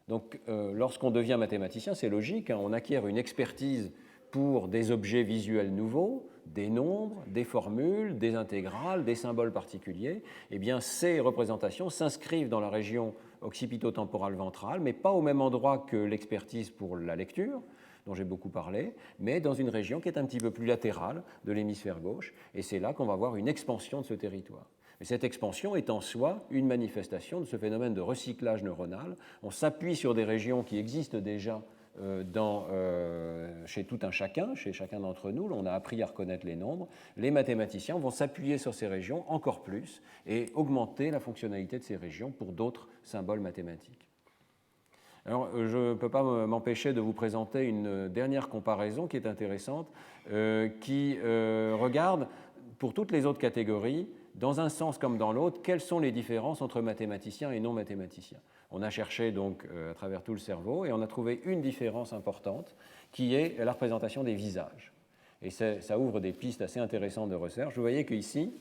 Donc lorsqu'on devient mathématicien, c'est logique, on acquiert une expertise pour des objets visuels nouveaux, des nombres, des formules, des intégrales, des symboles particuliers. Eh bien, ces représentations s'inscrivent dans la région occipitotemporale ventrale, mais pas au même endroit que l'expertise pour la lecture, dont j'ai beaucoup parlé, mais dans une région qui est un petit peu plus latérale de l'hémisphère gauche, et c'est là qu'on va voir une expansion de ce territoire. Et cette expansion est en soi une manifestation de ce phénomène de recyclage neuronal. On s'appuie sur des régions qui existent déjà chez tout un chacun, chez chacun d'entre nous. On a appris à reconnaître les nombres. Les mathématiciens vont s'appuyer sur ces régions encore plus et augmenter la fonctionnalité de ces régions pour d'autres symboles mathématiques. Alors, je ne peux pas m'empêcher de vous présenter une dernière comparaison qui est intéressante, qui regarde pour toutes les autres catégories, dans un sens comme dans l'autre, quelles sont les différences entre mathématiciens et non mathématiciens. On a cherché donc à travers tout le cerveau et on a trouvé une différence importante qui est la représentation des visages. Et ça ouvre des pistes assez intéressantes de recherche. Vous voyez qu'ici,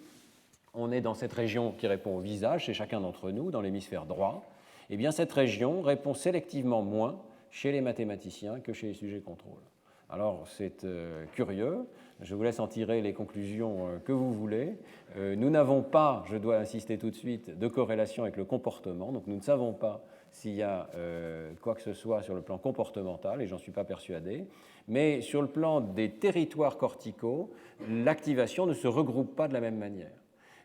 on est dans cette région qui répond au visage chez chacun d'entre nous, dans l'hémisphère droit. Eh bien, cette région répond sélectivement moins chez les mathématiciens que chez les sujets contrôle. Alors, c'est curieux. Je vous laisse en tirer les conclusions que vous voulez. Nous n'avons pas, je dois insister tout de suite, de corrélation avec le comportement. Donc, nous ne savons pas s'il y a quoi que ce soit sur le plan comportemental, et j'en suis pas persuadé. Mais sur le plan des territoires corticaux, l'activation ne se regroupe pas de la même manière.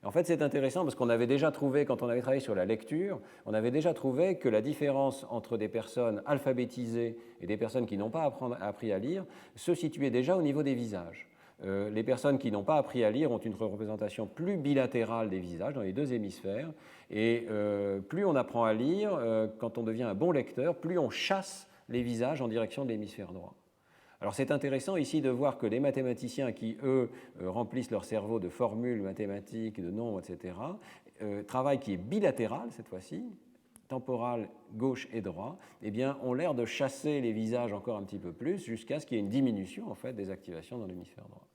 En fait, c'est intéressant parce qu'on avait déjà trouvé, quand on avait travaillé sur la lecture, on avait déjà trouvé que la différence entre des personnes alphabétisées et des personnes qui n'ont pas appris à lire se situait déjà au niveau des visages. Les personnes qui n'ont pas appris à lire ont une représentation plus bilatérale des visages dans les deux hémisphères, et plus on apprend à lire, quand on devient un bon lecteur, plus on chasse les visages en direction de l'hémisphère droit. Alors c'est intéressant ici de voir que les mathématiciens qui, eux, remplissent leur cerveau de formules mathématiques, de nombres, etc., travail qui est bilatéral cette fois-ci, temporal gauche et droit, eh bien, ont l'air de chasser les visages encore un petit peu plus jusqu'à ce qu'il y ait une diminution en fait, des activations dans l'hémisphère droit.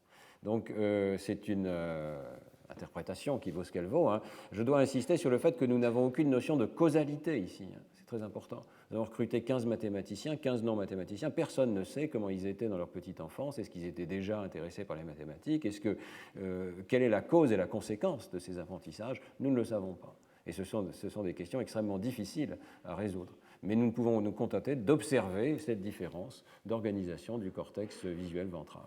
Donc c'est une interprétation qui vaut ce qu'elle vaut. Hein. Je dois insister sur le fait que nous n'avons aucune notion de causalité ici. Hein. C'est très important. Nous avons recruté 15 mathématiciens, 15 non-mathématiciens. Personne ne sait comment ils étaient dans leur petite enfance. Est-ce qu'ils étaient déjà intéressés par les mathématiques? Quelle est la cause et la conséquence de ces apprentissages? Nous ne le savons pas. Et ce sont des questions extrêmement difficiles à résoudre. Mais nous ne pouvons nous contenter d'observer cette différence d'organisation du cortex visuel ventral.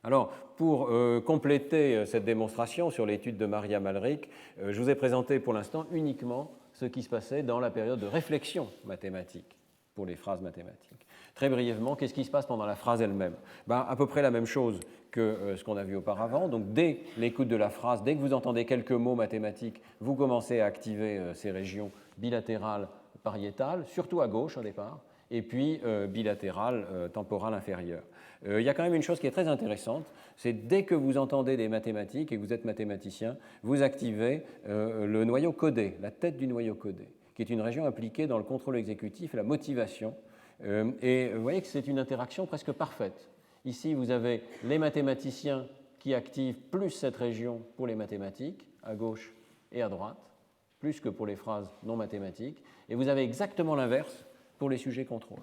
Alors, pour compléter cette démonstration sur l'étude de Maria Malrich, je vous ai présenté pour l'instant uniquement ce qui se passait dans la période de réflexion mathématique pour les phrases mathématiques. Très brièvement, qu'est-ce qui se passe pendant la phrase elle-même? À peu près la même chose que ce qu'on a vu auparavant. Donc, dès l'écoute de la phrase, dès que vous entendez quelques mots mathématiques, vous commencez à activer ces régions bilatérales, pariétales, surtout à gauche au départ, et puis bilatérale, temporale inférieure. Il y a quand même une chose qui est très intéressante, c'est dès que vous entendez des mathématiques et que vous êtes mathématicien, vous activez le noyau codé, la tête du noyau codé, qui est une région impliquée dans le contrôle exécutif et la motivation. Et vous voyez que c'est une interaction presque parfaite. Ici, vous avez les mathématiciens qui activent plus cette région pour les mathématiques, à gauche et à droite, plus que pour les phrases non mathématiques. Et vous avez exactement l'inverse pour les sujets contrôle.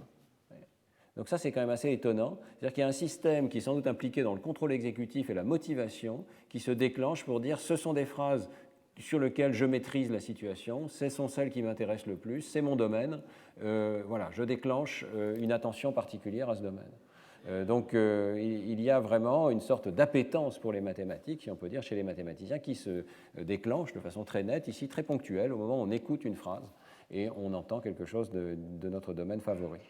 Donc ça, c'est quand même assez étonnant. C'est-à-dire qu'il y a un système qui est sans doute impliqué dans le contrôle exécutif et la motivation qui se déclenche pour dire ce sont des phrases sur lesquelles je maîtrise la situation, ce sont celles qui m'intéressent le plus, c'est mon domaine, voilà, je déclenche une attention particulière à ce domaine. Donc il y a vraiment une sorte d'appétence pour les mathématiques, si on peut dire, chez les mathématiciens, qui se déclenche de façon très nette, ici très ponctuelle, au moment où on écoute une phrase et on entend quelque chose de notre domaine favori.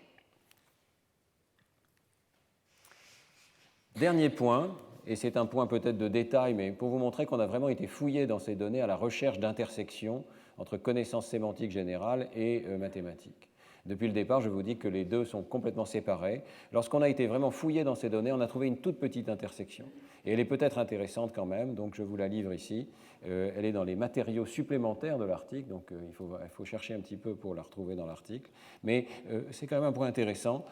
Dernier point, et c'est un point peut-être de détail, mais pour vous montrer qu'on a vraiment été fouillé dans ces données à la recherche d'intersections entre connaissances sémantiques générales et mathématiques. Depuis le départ, je vous dis que les deux sont complètement séparés. Lorsqu'on a été vraiment fouillé dans ces données, on a trouvé une toute petite intersection. Et elle est peut-être intéressante quand même, donc je vous la livre ici. Elle est dans les matériaux supplémentaires de l'article, donc il faut chercher un petit peu pour la retrouver dans l'article. Mais c'est quand même un point intéressant.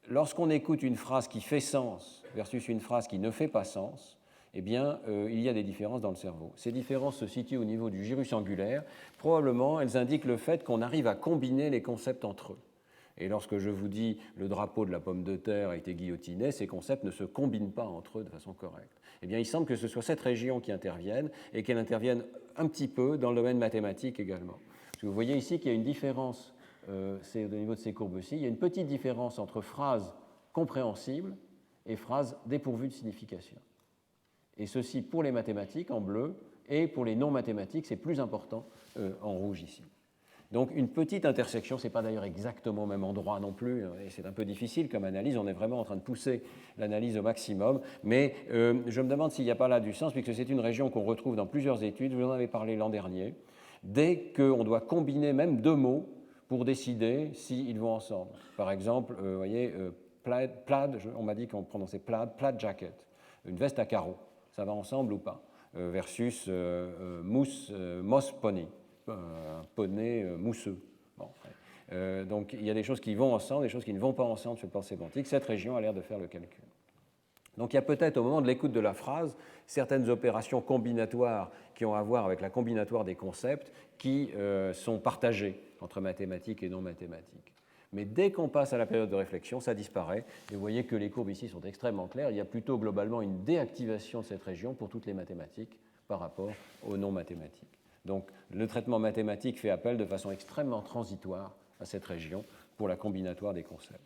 Lorsqu'on écoute une phrase qui fait sens versus une phrase qui ne fait pas sens, eh bien, il y a des différences dans le cerveau. Ces différences se situent au niveau du gyrus angulaire. Probablement, elles indiquent le fait qu'on arrive à combiner les concepts entre eux. Et lorsque je vous dis le drapeau de la pomme de terre a été guillotiné, ces concepts ne se combinent pas entre eux de façon correcte. Eh bien, il semble que ce soit cette région qui intervienne et qu'elle intervienne un petit peu dans le domaine mathématique également. Parce que vous voyez ici qu'il y a une différence, c'est au niveau de ces courbes-ci, il y a une petite différence entre phrases compréhensibles et phrases dépourvues de signification. Et ceci pour les mathématiques en bleu et pour les non-mathématiques, c'est plus important en rouge ici. Donc une petite intersection, ce n'est pas d'ailleurs exactement au même endroit non plus, et c'est un peu difficile comme analyse, on est vraiment en train de pousser l'analyse au maximum, mais je me demande s'il n'y a pas là du sens, puisque c'est une région qu'on retrouve dans plusieurs études, vous en avez parlé l'an dernier, dès qu'on doit combiner même deux mots pour décider s'ils vont ensemble. Par exemple, vous voyez, plaid, on m'a dit qu'on prononçait plaid jacket, une veste à carreaux. Ça va ensemble ou pas? Versus moss pony, un poney mousseux. Bon, donc il y a des choses qui vont ensemble, des choses qui ne vont pas ensemble sur le plan sémantique. Cette région a l'air de faire le calcul. Donc il y a peut-être au moment de l'écoute de la phrase certaines opérations combinatoires qui ont à voir avec la combinatoire des concepts qui sont partagées entre mathématiques et non mathématiques. Mais dès qu'on passe à la période de réflexion, ça disparaît. Et vous voyez que les courbes ici sont extrêmement claires. Il y a plutôt globalement une déactivation de cette région pour toutes les mathématiques par rapport aux non mathématiques. Donc le traitement mathématique fait appel de façon extrêmement transitoire à cette région pour la combinatoire des concepts.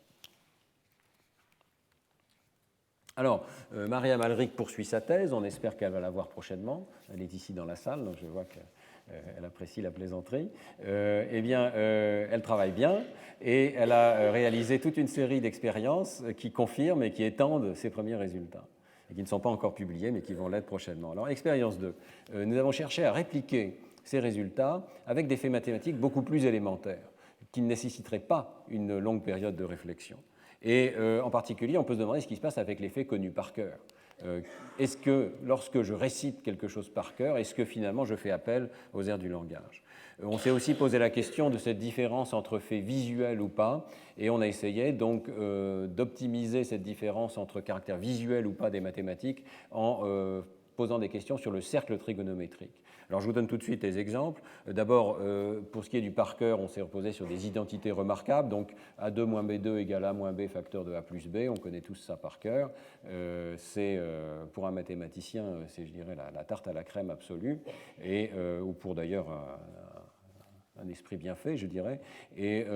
Alors, Maria Malric poursuit sa thèse, on espère qu'elle va la voir prochainement. Elle est ici dans la salle, donc je vois qu'elle apprécie la plaisanterie. Elle travaille bien et elle a réalisé toute une série d'expériences qui confirment et qui étendent ses premiers résultats, et qui ne sont pas encore publiés, mais qui vont l'être prochainement. Alors, expérience 2. Nous avons cherché à répliquer ces résultats avec des faits mathématiques beaucoup plus élémentaires, qui ne nécessiteraient pas une longue période de réflexion. Et en particulier, on peut se demander ce qui se passe avec les faits connus par cœur. Est-ce que, lorsque je récite quelque chose par cœur, est-ce que finalement je fais appel aux aires du langage? On s'est aussi posé la question de cette différence entre faits visuels ou pas, et on a essayé donc d'optimiser cette différence entre caractère visuel ou pas des mathématiques en posant des questions sur le cercle trigonométrique. Alors je vous donne tout de suite les exemples. D'abord, pour ce qui est du par cœur, on s'est reposé sur des identités remarquables, donc A2 moins B2 égale A moins B facteur de A plus B, on connaît tous ça par cœur. C'est pour un mathématicien, c'est je dirais la tarte à la crème absolue, et, ou pour d'ailleurs un esprit bien fait, je dirais. Et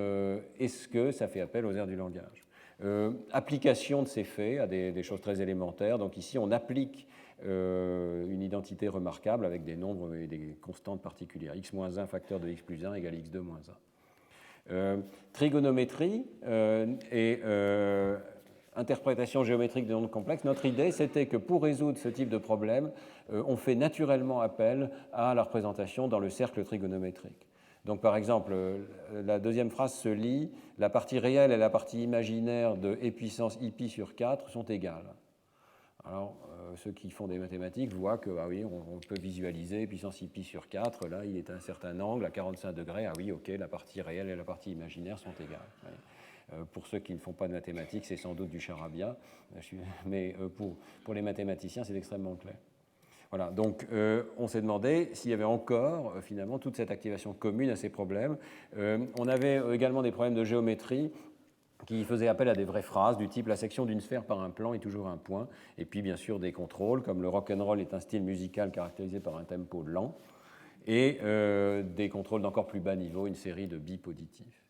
est-ce que ça fait appel aux aires du langage? Application de ces faits à des choses très élémentaires. Donc ici, on applique une identité remarquable avec des nombres et des constantes particulières. x-1 facteur de x plus 1 égale x2 moins 1. Trigonométrie et interprétation géométrique de nombres complexes. Notre idée, c'était que pour résoudre ce type de problème, on fait naturellement appel à la représentation dans le cercle trigonométrique. Donc, par exemple, la deuxième phrase se lit « La partie réelle et la partie imaginaire de e puissance i sur 4 sont égales ». Alors, ceux qui font des mathématiques voient que, ah oui, on peut visualiser puissance i sur 4, là, il est à un certain angle, à 45 degrés, ah oui, ok, la partie réelle et la partie imaginaire sont égales. Ouais. Pour ceux qui ne font pas de mathématiques, c'est sans doute du charabia, mais pour les mathématiciens, c'est extrêmement clair. Voilà, donc on s'est demandé s'il y avait encore, finalement, toute cette activation commune à ces problèmes. On avait également des problèmes de géométrie qui faisaient appel à des vraies phrases du type « la section d'une sphère par un plan est toujours un point », et puis bien sûr des contrôles, comme le rock'n'roll est un style musical caractérisé par un tempo lent, et des contrôles d'encore plus bas niveau, une série de bits positifs.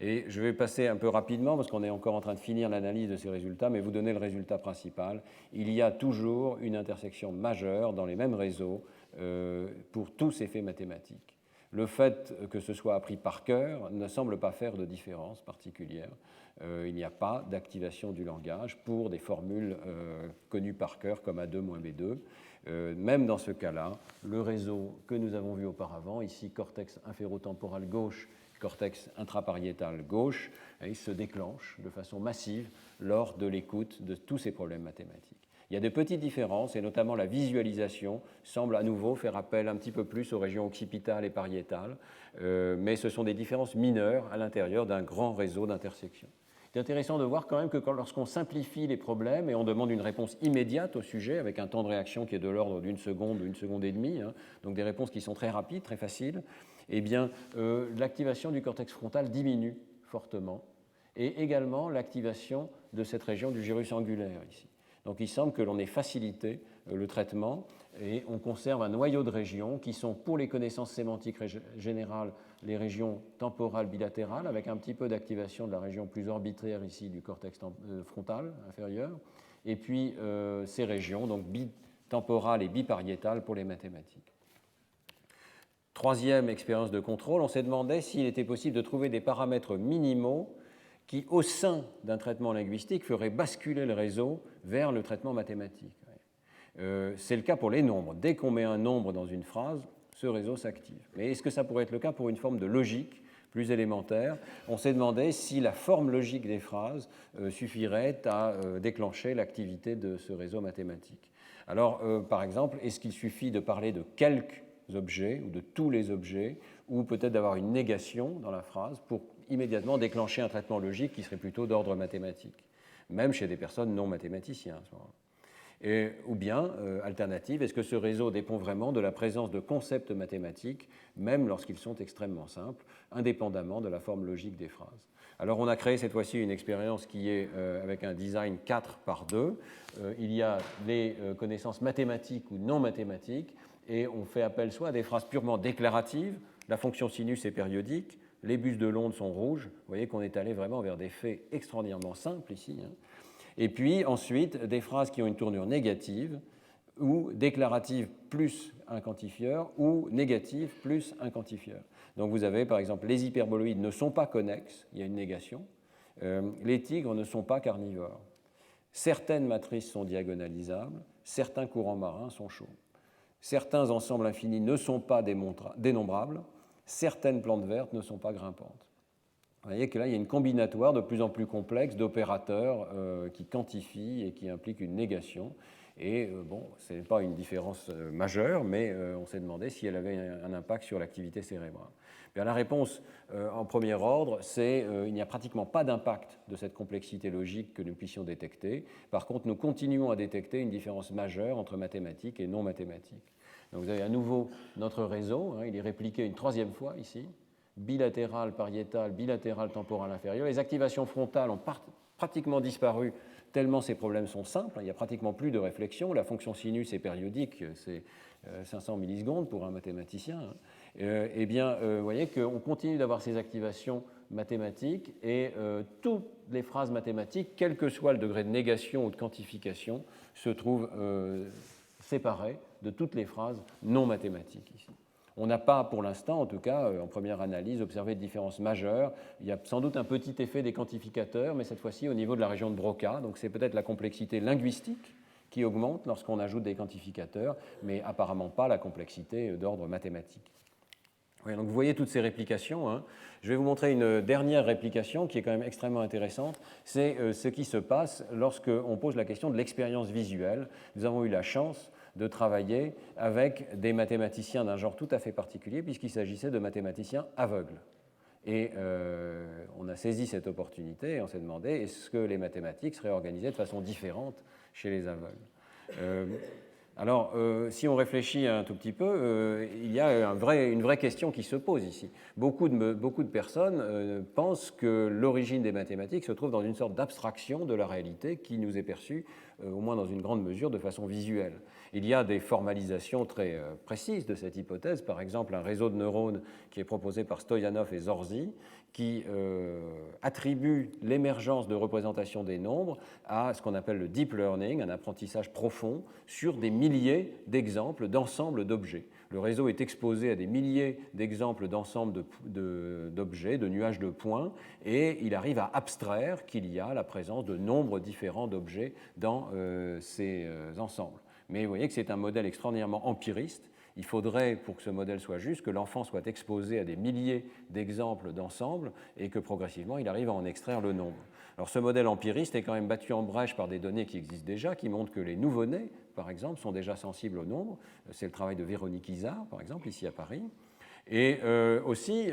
Et je vais passer un peu rapidement, parce qu'on est encore en train de finir l'analyse de ces résultats, mais vous donner le résultat principal. Il y a toujours une intersection majeure dans les mêmes réseaux pour tous ces faits mathématiques. Le fait que ce soit appris par cœur ne semble pas faire de différence particulière. Il n'y a pas d'activation du langage pour des formules connues par cœur comme A2 moins B2. Même dans ce cas-là, le réseau que nous avons vu auparavant, ici cortex inférotemporal gauche, cortex intrapariétal gauche, il se déclenche de façon massive lors de l'écoute de tous ces problèmes mathématiques. Il y a de petites différences, et notamment la visualisation semble à nouveau faire appel un petit peu plus aux régions occipitales et pariétales, mais ce sont des différences mineures à l'intérieur d'un grand réseau d'intersections. C'est intéressant de voir quand même que lorsqu'on simplifie les problèmes et on demande une réponse immédiate au sujet, avec un temps de réaction qui est de l'ordre d'une seconde ou une seconde et demie, donc des réponses qui sont très rapides, très faciles, eh bien, l'activation du cortex frontal diminue fortement, et également l'activation de cette région du gyrus angulaire ici. Donc il semble que l'on ait facilité le traitement et on conserve un noyau de régions qui sont, pour les connaissances sémantiques générales, les régions temporales bilatérales, avec un petit peu d'activation de la région plus orbitaire ici du cortex frontal inférieur, et puis ces régions, donc bitemporales et bipariétales pour les mathématiques. Troisième expérience de contrôle, on s'est demandé s'il était possible de trouver des paramètres minimaux qui, au sein d'un traitement linguistique, ferait basculer le réseau vers le traitement mathématique. C'est le cas pour les nombres. Dès qu'on met un nombre dans une phrase, ce réseau s'active. Mais est-ce que ça pourrait être le cas pour une forme de logique, plus élémentaire, on s'est demandé si la forme logique des phrases suffirait à déclencher l'activité de ce réseau mathématique. Alors, par exemple, est-ce qu'il suffit de parler de quelques objets ou de tous les objets, ou peut-être d'avoir une négation dans la phrase pour immédiatement déclencher un traitement logique qui serait plutôt d'ordre mathématique, même chez des personnes non mathématiciens à ce moment-là. Ou bien, alternative, est-ce que ce réseau dépend vraiment de la présence de concepts mathématiques, même lorsqu'ils sont extrêmement simples, indépendamment de la forme logique des phrases? Alors on a créé cette fois-ci une expérience qui est avec un design 4 par 2. Il y a les connaissances mathématiques ou non mathématiques, et on fait appel soit à des phrases purement déclaratives, la fonction sinus est périodique, les bus de l'onde sont rouges, vous voyez qu'on est allé vraiment vers des faits extraordinairement simples ici, hein. Et puis ensuite des phrases qui ont une tournure négative, ou déclarative plus un quantifieur, ou négative plus un quantifieur. Donc vous avez par exemple les hyperboloïdes ne sont pas connexes, il y a une négation, les tigres ne sont pas carnivores, certaines matrices sont diagonalisables, certains courants marins sont chauds. Certains ensembles infinis ne sont pas dénombrables, certaines plantes vertes ne sont pas grimpantes. Vous voyez que là, il y a une combinatoire de plus en plus complexe d'opérateurs qui quantifient et qui impliquent une négation. Et bon, ce n'est pas une différence majeure, mais on s'est demandé si elle avait un impact sur l'activité cérébrale. Bien, la réponse en premier ordre, c'est il n'y a pratiquement pas d'impact de cette complexité logique que nous puissions détecter. Par contre, nous continuons à détecter une différence majeure entre mathématiques et non mathématiques. Donc vous avez à nouveau notre réseau, hein, il est répliqué une troisième fois ici, bilatéral pariétal, bilatéral temporal inférieur. Les activations frontales ont pratiquement disparu tellement ces problèmes sont simples, il n'y a pratiquement plus de réflexion, la fonction sinus est périodique, c'est 500 millisecondes pour un mathématicien. Hein. Eh bien, vous voyez qu'on continue d'avoir ces activations mathématiques et toutes les phrases mathématiques, quel que soit le degré de négation ou de quantification, se trouvent séparées de toutes les phrases non mathématiques ici. On n'a pas, pour l'instant, en tout cas, en première analyse, observé de différences majeures. Il y a sans doute un petit effet des quantificateurs, mais cette fois-ci au niveau de la région de Broca. Donc c'est peut-être la complexité linguistique qui augmente lorsqu'on ajoute des quantificateurs, mais apparemment pas la complexité d'ordre mathématique. Oui, donc vous voyez toutes ces réplications. Hein. Je vais vous montrer une dernière réplication qui est quand même extrêmement intéressante. C'est ce qui se passe lorsqu'on pose la question de l'expérience visuelle. Nous avons eu la chance de travailler avec des mathématiciens d'un genre tout à fait particulier, puisqu'il s'agissait de mathématiciens aveugles. Et on a saisi cette opportunité et on s'est demandé est-ce que les mathématiques seraient organisées de façon différente chez les aveugles. Alors, si on réfléchit un tout petit peu, il y a une vraie question qui se pose ici. Beaucoup de personnes pensent que l'origine des mathématiques se trouve dans une sorte d'abstraction de la réalité qui nous est perçue, au moins dans une grande mesure, de façon visuelle. Il y a des formalisations très précises de cette hypothèse, par exemple un réseau de neurones qui est proposé par Stoyanov et Zorzi, qui attribue l'émergence de représentations des nombres à ce qu'on appelle le deep learning, un apprentissage profond sur des milliers d'exemples d'ensembles d'objets. Le réseau est exposé à des milliers d'exemples d'ensembles d'objets, de nuages de points, et il arrive à abstraire qu'il y a la présence de nombres différents d'objets dans ces ensembles. Mais vous voyez que c'est un modèle extraordinairement empiriste. Il faudrait, pour que ce modèle soit juste, que l'enfant soit exposé à des milliers d'exemples d'ensembles et que progressivement il arrive à en extraire le nombre. Alors ce modèle empiriste est quand même battu en brèche par des données qui existent déjà, qui montrent que les nouveau-nés, par exemple, sont déjà sensibles au nombre. C'est le travail de Véronique Izard, par exemple, ici à Paris. Et aussi,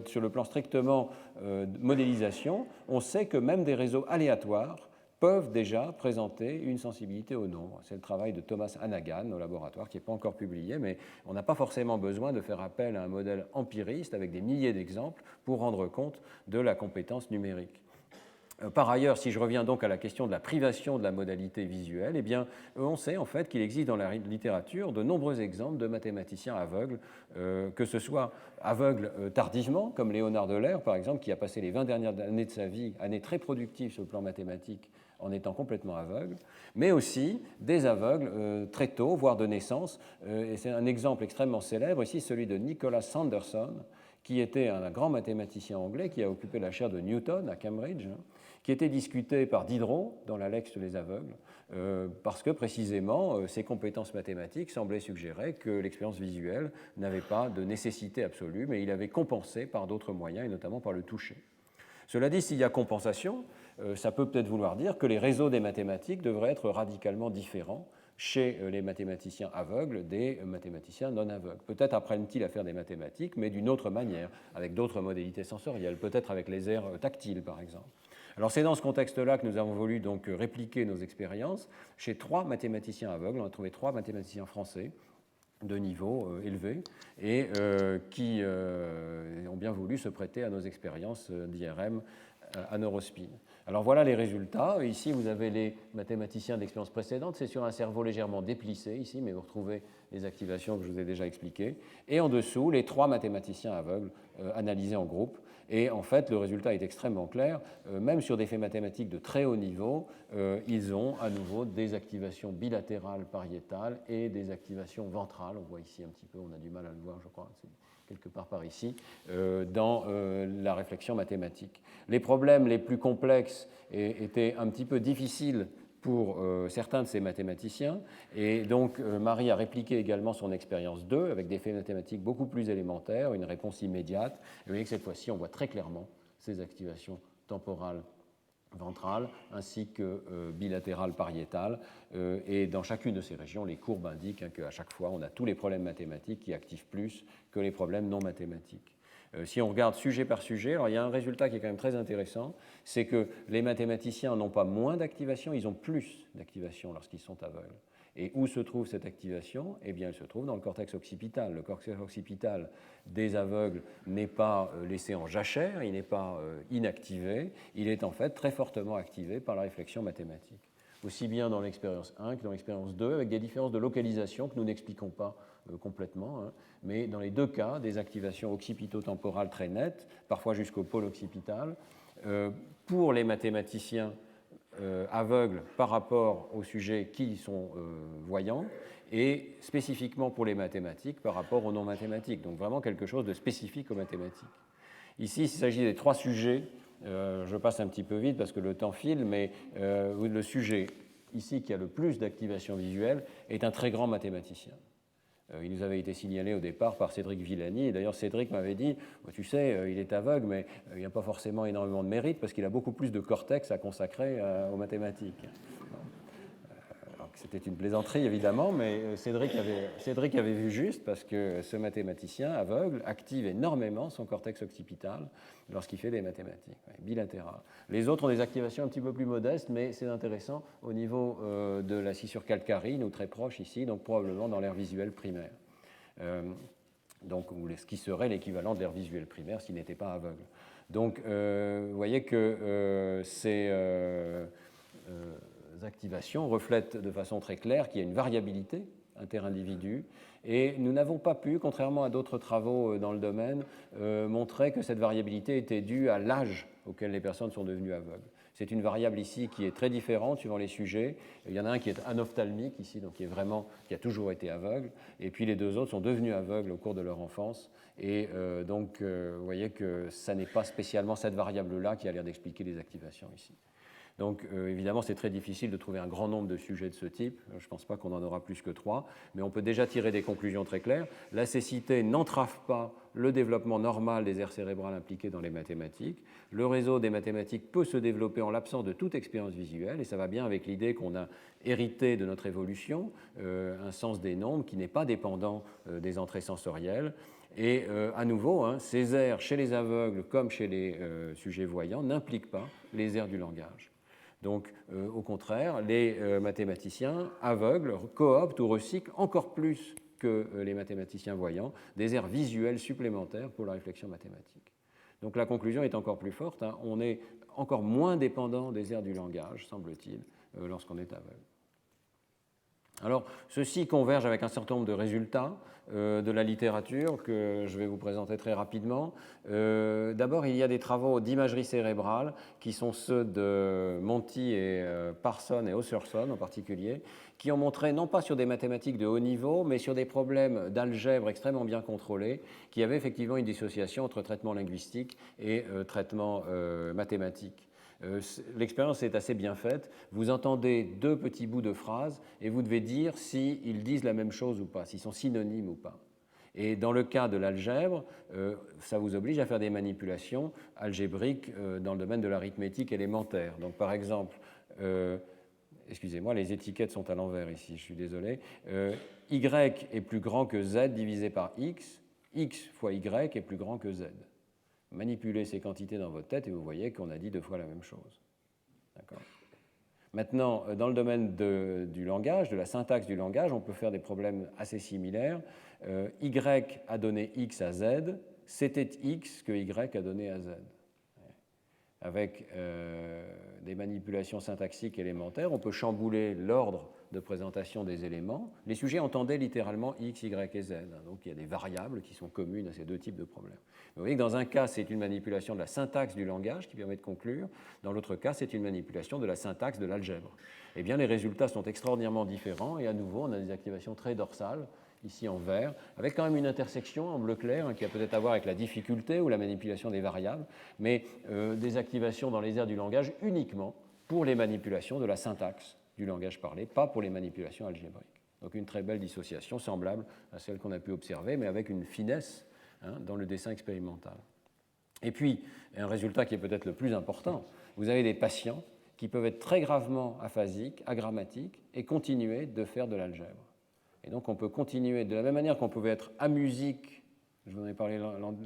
sur le plan strictement de modélisation, on sait que même des réseaux aléatoires peuvent déjà présenter une sensibilité au nombre. C'est le travail de Thomas Hannagan au laboratoire qui n'est pas encore publié, mais on n'a pas forcément besoin de faire appel à un modèle empiriste avec des milliers d'exemples pour rendre compte de la compétence numérique. Par ailleurs, si je reviens donc à la question de la privation de la modalité visuelle, eh bien, on sait en fait qu'il existe dans la littérature de nombreux exemples de mathématiciens aveugles, que ce soit aveugles tardivement, comme Léonard Euler, par exemple, qui a passé les 20 dernières années de sa vie, années très productives sur le plan mathématique, en étant complètement aveugle, mais aussi des aveugles très tôt, voire de naissance. Et c'est un exemple extrêmement célèbre ici, celui de Nicholas Sanderson, qui était un grand mathématicien anglais qui a occupé la chaire de Newton à Cambridge, qui était discuté par Diderot dans la Lex sur les aveugles, parce que précisément ces compétences mathématiques semblaient suggérer que l'expérience visuelle n'avait pas de nécessité absolue, mais il avait compensé par d'autres moyens, et notamment par le toucher. Cela dit, s'il y a compensation, ça peut peut-être vouloir dire que les réseaux des mathématiques devraient être radicalement différents chez les mathématiciens aveugles des mathématiciens non aveugles. Peut-être apprennent-ils à faire des mathématiques, mais d'une autre manière, avec d'autres modalités sensorielles, peut-être avec les aires tactiles, par exemple. Alors c'est dans ce contexte-là que nous avons voulu donc répliquer nos expériences chez 3 mathématiciens aveugles. On a trouvé 3 mathématiciens français de niveau élevé et qui ont bien voulu se prêter à nos expériences d'IRM à Neurospin. Alors voilà les résultats. Ici, vous avez les mathématiciens de l'expérience précédente. C'est sur un cerveau légèrement déplissé ici, mais vous retrouvez les activations que je vous ai déjà expliquées. Et en dessous, les 3 mathématiciens aveugles analysés en groupe. Et en fait, le résultat est extrêmement clair. Même sur des faits mathématiques de très haut niveau, ils ont à nouveau des activations bilatérales pariétales et des activations ventrales. On voit ici un petit peu, on a du mal à le voir, je crois, c'est quelque part par ici, dans la réflexion mathématique. Les problèmes les plus complexes étaient un petit peu difficiles pour certains de ces mathématiciens. Et donc, Marie a répliqué également son expérience 2 avec des faits mathématiques beaucoup plus élémentaires, une réponse immédiate. Et vous voyez que cette fois-ci, on voit très clairement ces activations temporales ventrale ainsi que bilatérale pariétale. Et dans chacune de ces régions, les courbes indiquent qu'à chaque fois, on a tous les problèmes mathématiques qui activent plus que les problèmes non mathématiques. Si on regarde sujet par sujet, alors il y a un résultat qui est quand même très intéressant, c'est que les mathématiciens n'ont pas moins d'activation, ils ont plus d'activation lorsqu'ils sont aveugles. Et où se trouve cette activation? Eh bien, elle se trouve dans le cortex occipital. Le cortex occipital des aveugles n'est pas laissé en jachère, il n'est pas inactivé, il est en fait très fortement activé par la réflexion mathématique. Aussi bien dans l'expérience 1 que dans l'expérience 2, avec des différences de localisation que nous n'expliquons pas complètement, hein, mais dans les 2 cas, des activations occipito-temporales très nettes, parfois jusqu'au pôle occipital. Pour les mathématiciens aveugles par rapport aux sujets qui sont voyants, et spécifiquement pour les mathématiques par rapport aux non-mathématiques. Donc vraiment quelque chose de spécifique aux mathématiques. Ici, il s'agit des 3 sujets. Je passe un petit peu vite parce que le temps file, mais le sujet ici qui a le plus d'activation visuelle est un très grand mathématicien. Il nous avait été signalé au départ par Cédric Villani, et d'ailleurs Cédric m'avait dit, tu sais, il est aveugle, mais il n'y a pas forcément énormément de mérite parce qu'il a beaucoup plus de cortex à consacrer aux mathématiques. C'était une plaisanterie évidemment, mais Cédric avait vu juste parce que ce mathématicien aveugle active énormément son cortex occipital lorsqu'il fait des mathématiques, bilatérales. Les autres ont des activations un petit peu plus modestes, mais c'est intéressant au niveau de la scissure calcarine, ou très proche ici, donc probablement dans l'aire visuelle primaire. Donc, ce qui serait l'équivalent de l'aire visuelle primaire s'il n'était pas aveugle. Donc, vous voyez que ces activations reflètent de façon très claire qu'il y a une variabilité interindividus, et nous n'avons pas pu, contrairement à d'autres travaux dans le domaine, montrer que cette variabilité était due à l'âge auquel les personnes sont devenues aveugles. C'est une variable ici qui est très différente suivant les sujets. Il y en a un qui est anophtalmique ici, donc qui a toujours été aveugle, et puis les 2 autres sont devenus aveugles au cours de leur enfance. Et donc, vous voyez que ça n'est pas spécialement cette variable-là qui a l'air d'expliquer les activations ici. Donc évidemment, c'est très difficile de trouver un grand nombre de sujets de ce type. Je ne pense pas qu'on en aura plus que 3, mais on peut déjà tirer des conclusions très claires. La cécité n'entrave pas le développement normal des aires cérébrales impliquées dans les mathématiques. Le réseau des mathématiques peut se développer en l'absence de toute expérience visuelle, et ça va bien avec l'idée qu'on a hérité de notre évolution, un sens des nombres qui n'est pas dépendant des entrées sensorielles. Et à nouveau, ces aires chez les aveugles comme chez les sujets voyants n'impliquent pas les aires du langage. Donc, au contraire, les mathématiciens aveugles cooptent ou recyclent encore plus que les mathématiciens voyants des aires visuelles supplémentaires pour la réflexion mathématique. Donc, la conclusion est encore plus forte. On est encore moins dépendant des aires du langage, semble-t-il, lorsqu'on est aveugle. Alors, ceci converge avec un certain nombre de résultats de la littérature que je vais vous présenter très rapidement. D'abord, il y a des travaux d'imagerie cérébrale qui sont ceux de Monti et Parson et Osserson en particulier, qui ont montré, non pas sur des mathématiques de haut niveau, mais sur des problèmes d'algèbre extrêmement bien contrôlés, qui avaient effectivement une dissociation entre traitement linguistique et traitement mathématique. L'expérience est assez bien faite. Vous entendez deux petits bouts de phrases et vous devez dire s'ils disent la même chose ou pas, s'ils sont synonymes ou pas. Et dans le cas de l'algèbre, ça vous oblige à faire des manipulations algébriques dans le domaine de l'arithmétique élémentaire. Donc par exemple, excusez-moi, les étiquettes sont à l'envers ici, je suis désolé. Y est plus grand que Z divisé par X. X fois Y est plus grand que Z. Manipulez ces quantités dans votre tête et vous voyez qu'on a dit deux fois la même chose. D'accord ? Maintenant, dans le domaine du langage, de la syntaxe du langage, on peut faire des problèmes assez similaires. Y a donné X à Z, c'était X que Y a donné à Z. Avec des manipulations syntaxiques élémentaires, on peut chambouler l'ordre de présentation des éléments. Les sujets entendaient littéralement X, Y et Z. Donc il y a des variables qui sont communes à ces deux types de problèmes. Vous voyez que dans un cas, c'est une manipulation de la syntaxe du langage qui permet de conclure. Dans l'autre cas, c'est une manipulation de la syntaxe de l'algèbre. Eh bien, les résultats sont extraordinairement différents. Et à nouveau, on a des activations très dorsales, ici en vert, avec quand même une intersection en bleu clair, qui a peut-être à voir avec la difficulté ou la manipulation des variables, mais des activations dans les aires du langage uniquement pour les manipulations de la syntaxe du langage parlé, pas pour les manipulations algébriques. Donc une très belle dissociation semblable à celle qu'on a pu observer, mais avec une finesse dans le dessin expérimental. Et puis, un résultat qui est peut-être le plus important, vous avez des patients qui peuvent être très gravement aphasiques, agrammatiques, et continuer de faire de l'algèbre. Et donc on peut continuer, de la même manière qu'on pouvait être amusique, je vous en ai parlé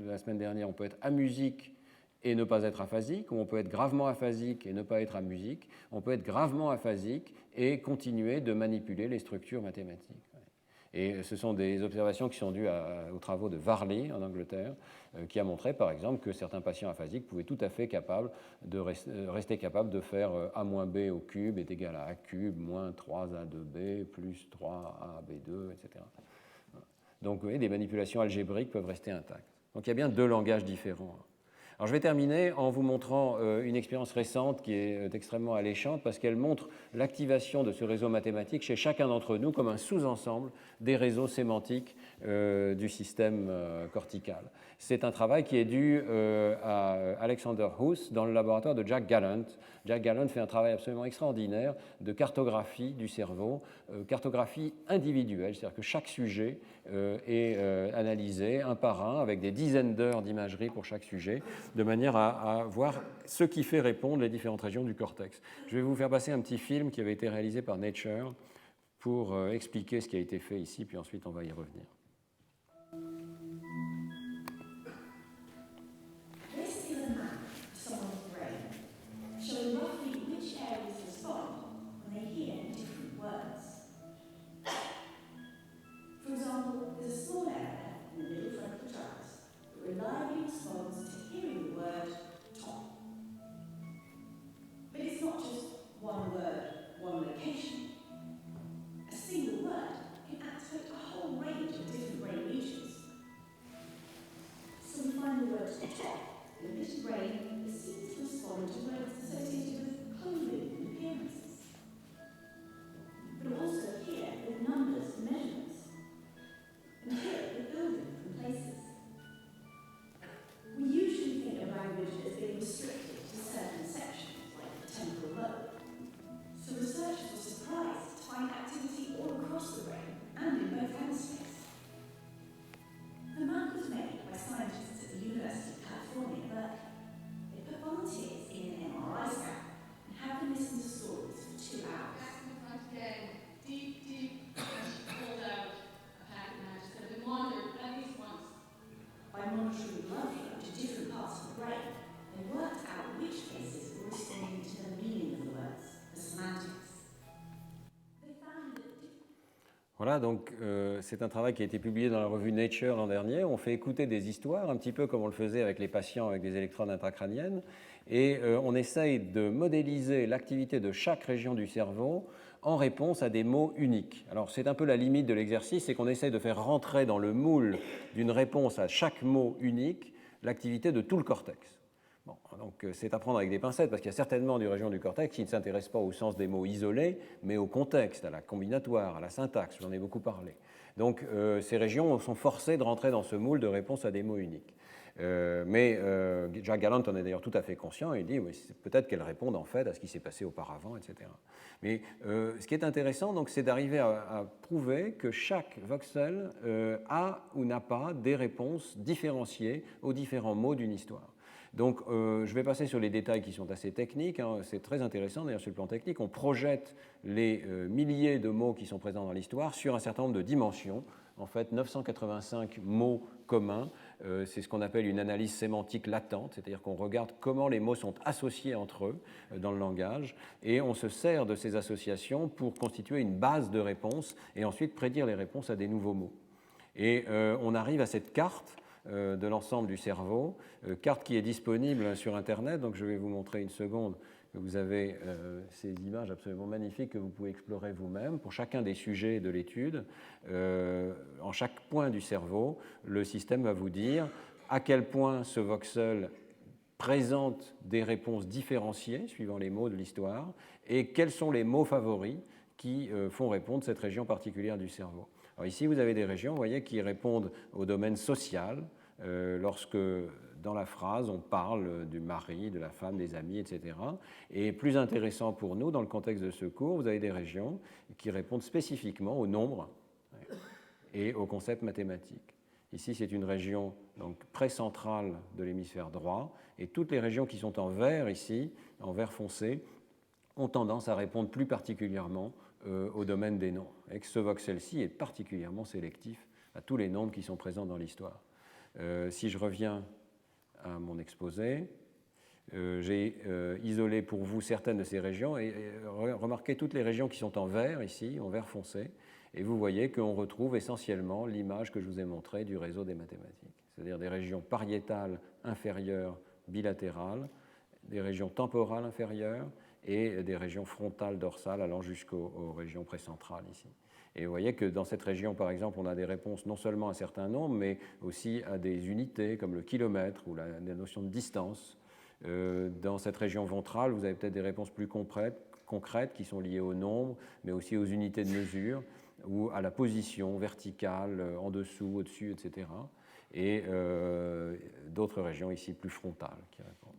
la semaine dernière, on peut être amusique et ne pas être aphasique, ou on peut être gravement aphasique et ne pas être amusique, on peut être gravement aphasique et continuer de manipuler les structures mathématiques. Et ce sont des observations qui sont dues aux travaux de Varley en Angleterre, qui a montré par exemple que certains patients aphasiques pouvaient tout à fait rester capables de faire a moins b au cube est égal à a cube moins 3a2b plus 3ab2, etc. Donc vous voyez, des manipulations algébriques peuvent rester intactes. Donc il y a bien deux langages différents. Alors je vais terminer en vous montrant une expérience récente qui est extrêmement alléchante parce qu'elle montre l'activation de ce réseau mathématique chez chacun d'entre nous comme un sous-ensemble des réseaux sémantiques du système cortical. C'est un travail qui est dû à Alexander Huss dans le laboratoire de Jack Gallant. Jack Gallant fait un travail absolument extraordinaire de cartographie du cerveau, cartographie individuelle, c'est-à-dire que chaque sujet est analysé un par un avec des dizaines d'heures d'imagerie pour chaque sujet, de manière à voir ce qui fait répondre les différentes régions du cortex. Je vais vous faire passer un petit film qui avait été réalisé par Nature pour expliquer ce qui a été fait ici, puis ensuite on va y revenir. This is a map of someone's brain, showing roughly which areas respond when they hear different words. For example, there's a small area in the middle frontal tract that reliably responds to hearing the word top. But it's not just one word, one location. A single word can activate a whole range of different brain regions. So we find the word top in a bit of brain that seems to respond to words associated with clothing and appearances. But also here with numbers and measurements. And here with buildings and places. We usually think of language as being restricted to certain sections, like the temporal lobe. So researchers were surprised to find activity all across the brain and in both hemispheres. The map was made by scientists at the University of California, Berkeley. They put volunteers in an MRI scan and had them listen to stories for 2 hours. Back in the front again, deep, deep, and she pulled out a packet match that had been monitored at least once. By monitoring blood flow to different parts of the brain, they worked out which places were responding to the meaning of the words, the semantics. They found that Voilà, donc c'est un travail qui a été publié dans la revue Nature l'an dernier. On fait écouter des histoires, un petit peu comme on le faisait avec les patients avec des électrodes intracrâniennes, et on essaye de modéliser l'activité de chaque région du cerveau en réponse à des mots uniques. Alors c'est un peu la limite de l'exercice, c'est qu'on essaye de faire rentrer dans le moule d'une réponse à chaque mot unique l'activité de tout le cortex. Bon, donc c'est à prendre avec des pincettes parce qu'il y a certainement des régions du cortex qui ne s'intéressent pas au sens des mots isolés, mais au contexte, à la combinatoire, à la syntaxe, j'en ai beaucoup parlé. Donc ces régions sont forcées de rentrer dans ce moule de réponse à des mots uniques. Mais Jack Gallant en est d'ailleurs tout à fait conscient, il dit oui, peut-être qu'elles répondent en fait à ce qui s'est passé auparavant, etc. Mais ce qui est intéressant, donc, c'est d'arriver à prouver que chaque voxel a ou n'a pas des réponses différenciées aux différents mots d'une histoire. Donc, je vais passer sur les détails qui sont assez techniques. Hein. C'est très intéressant, d'ailleurs, sur le plan technique. On projette les milliers de mots qui sont présents dans l'histoire sur un certain nombre de dimensions. En fait, 985 mots communs. C'est ce qu'on appelle une analyse sémantique latente, c'est-à-dire qu'on regarde comment les mots sont associés entre eux dans le langage, et on se sert de ces associations pour constituer une base de réponses et ensuite prédire les réponses à des nouveaux mots. Et on arrive à cette carte de l'ensemble du cerveau, carte qui est disponible sur Internet, donc je vais vous montrer une seconde. Vous avez ces images absolument magnifiques que vous pouvez explorer vous-même pour chacun des sujets de l'étude. En chaque point du cerveau, le système va vous dire à quel point ce voxel présente des réponses différenciées suivant les mots de l'histoire et quels sont les mots favoris qui font répondre cette région particulière du cerveau. Alors ici, vous avez des régions, vous voyez, qui répondent au domaine social, lorsque dans la phrase, on parle du mari, de la femme, des amis, etc. Et plus intéressant pour nous, dans le contexte de ce cours, vous avez des régions qui répondent spécifiquement au nombre et au concept mathématique. Ici, c'est une région donc précentrale de l'hémisphère droit, et toutes les régions qui sont en vert ici, en vert foncé, ont tendance à répondre plus particulièrement au domaine des nombres. Et que ce voxel-ci est particulièrement sélectif à tous les nombres qui sont présents dans l'histoire. Si je reviens à mon exposé, j'ai isolé pour vous certaines de ces régions et remarquez toutes les régions qui sont en vert ici, en vert foncé, et vous voyez qu'on retrouve essentiellement l'image que je vous ai montrée du réseau des mathématiques, c'est-à-dire des régions pariétales inférieures bilatérales, des régions temporales inférieures et des régions frontales dorsales allant jusqu'aux régions précentrales ici. Et vous voyez que dans cette région, par exemple, on a des réponses non seulement à certains nombres, mais aussi à des unités comme le kilomètre ou la notion de distance. Dans cette région ventrale, vous avez peut-être des réponses plus concrètes qui sont liées au nombre, mais aussi aux unités de mesure ou à la position verticale, en dessous, au-dessus, etc. Et d'autres régions ici plus frontales qui répondent.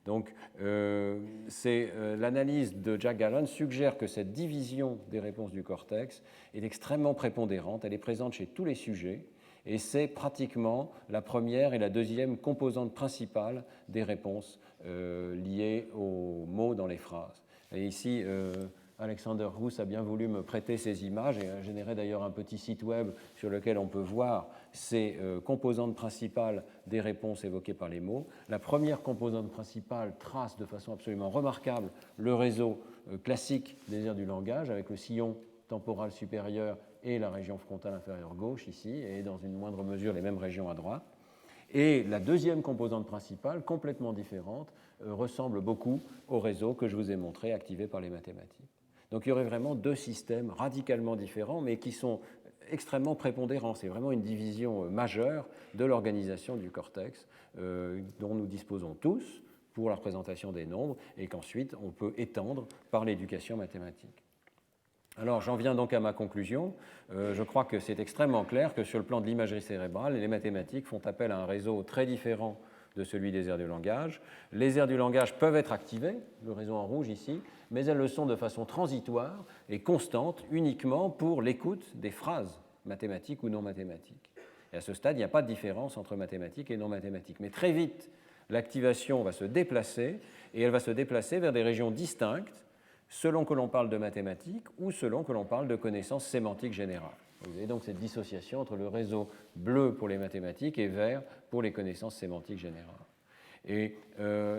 Donc, l'analyse de Jack Gallant suggère que cette division des réponses du cortex est extrêmement prépondérante, elle est présente chez tous les sujets, et c'est pratiquement la première et la deuxième composante principale des réponses liées aux mots dans les phrases. Et ici, Alexander Rousse a bien voulu me prêter ces images et a généré d'ailleurs un petit site web sur lequel on peut voir ces composantes principales des réponses évoquées par les mots. La première composante principale trace de façon absolument remarquable le réseau classique des aires du langage avec le sillon temporal supérieur et la région frontale inférieure gauche ici, et dans une moindre mesure les mêmes régions à droite. Et la deuxième composante principale, complètement différente, ressemble beaucoup au réseau que je vous ai montré activé par les mathématiques. Donc il y aurait vraiment deux systèmes radicalement différents, mais qui sont extrêmement prépondérants. C'est vraiment une division majeure de l'organisation du cortex dont nous disposons tous pour la représentation des nombres et qu'ensuite on peut étendre par l'éducation mathématique. Alors j'en viens donc à ma conclusion. Je crois que c'est extrêmement clair que sur le plan de l'imagerie cérébrale, les mathématiques font appel à un réseau très différent de celui des aires du langage. Les aires du langage peuvent être activées, le réseau en rouge ici, mais elles le sont de façon transitoire et constante uniquement pour l'écoute des phrases mathématiques ou non mathématiques. Et à ce stade, il n'y a pas de différence entre mathématiques et non mathématiques. Mais très vite, l'activation va se déplacer et elle va se déplacer vers des régions distinctes selon que l'on parle de mathématiques ou selon que l'on parle de connaissances sémantiques générales. Vous avez donc cette dissociation entre le réseau bleu pour les mathématiques et vert pour les connaissances sémantiques générales. Et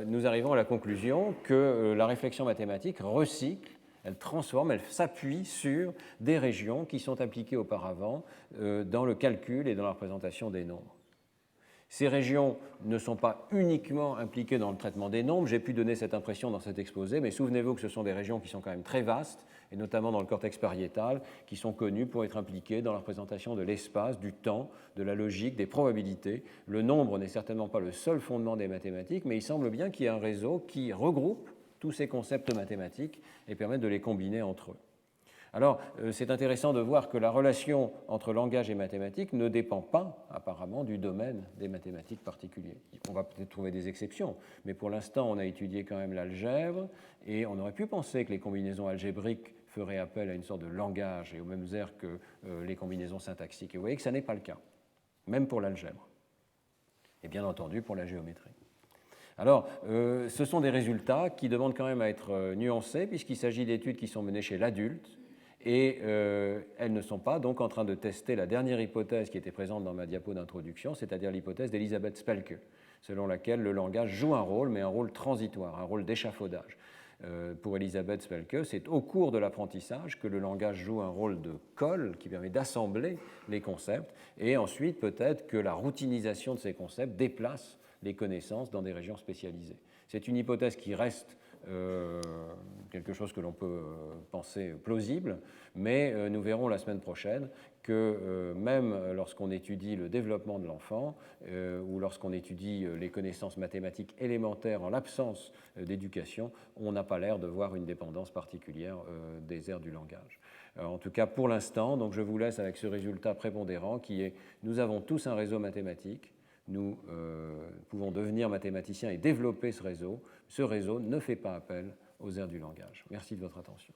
nous arrivons à la conclusion que la réflexion mathématique recycle, elle transforme, elle s'appuie sur des régions qui sont appliquées auparavant dans le calcul et dans la représentation des nombres. Ces régions ne sont pas uniquement impliquées dans le traitement des nombres, j'ai pu donner cette impression dans cet exposé, mais souvenez-vous que ce sont des régions qui sont quand même très vastes, et notamment dans le cortex pariétal, qui sont connues pour être impliquées dans la représentation de l'espace, du temps, de la logique, des probabilités. Le nombre n'est certainement pas le seul fondement des mathématiques, mais il semble bien qu'il y ait un réseau qui regroupe tous ces concepts mathématiques et permet de les combiner entre eux. Alors, c'est intéressant de voir que la relation entre langage et mathématiques ne dépend pas, apparemment, du domaine des mathématiques particuliers. On va peut-être trouver des exceptions, mais pour l'instant, on a étudié quand même l'algèbre, et on aurait pu penser que les combinaisons algébriques feraient appel à une sorte de langage et aux mêmes aires que les combinaisons syntaxiques. Et vous voyez que ça n'est pas le cas, même pour l'algèbre, et bien entendu pour la géométrie. Alors, ce sont des résultats qui demandent quand même à être nuancés, puisqu'il s'agit d'études qui sont menées chez l'adulte, et elles ne sont pas donc en train de tester la dernière hypothèse qui était présente dans ma diapo d'introduction, c'est-à-dire l'hypothèse d'Elisabeth Spelke, selon laquelle le langage joue un rôle, mais un rôle transitoire, un rôle d'échafaudage. Pour Elisabeth Spelke, c'est au cours de l'apprentissage que le langage joue un rôle de colle qui permet d'assembler les concepts, et ensuite peut-être que la routinisation de ces concepts déplace les connaissances dans des régions spécialisées. C'est une hypothèse qui reste quelque chose que l'on peut penser plausible, mais nous verrons la semaine prochaine que même lorsqu'on étudie le développement de l'enfant ou lorsqu'on étudie les connaissances mathématiques élémentaires en l'absence d'éducation, on n'a pas l'air de voir une dépendance particulière des aires du langage. En tout cas, pour l'instant, donc je vous laisse avec ce résultat prépondérant qui est nous avons tous un réseau mathématique. Nous pouvons devenir mathématiciens et développer ce réseau. Ce réseau ne fait pas appel aux aires du langage. Merci de votre attention.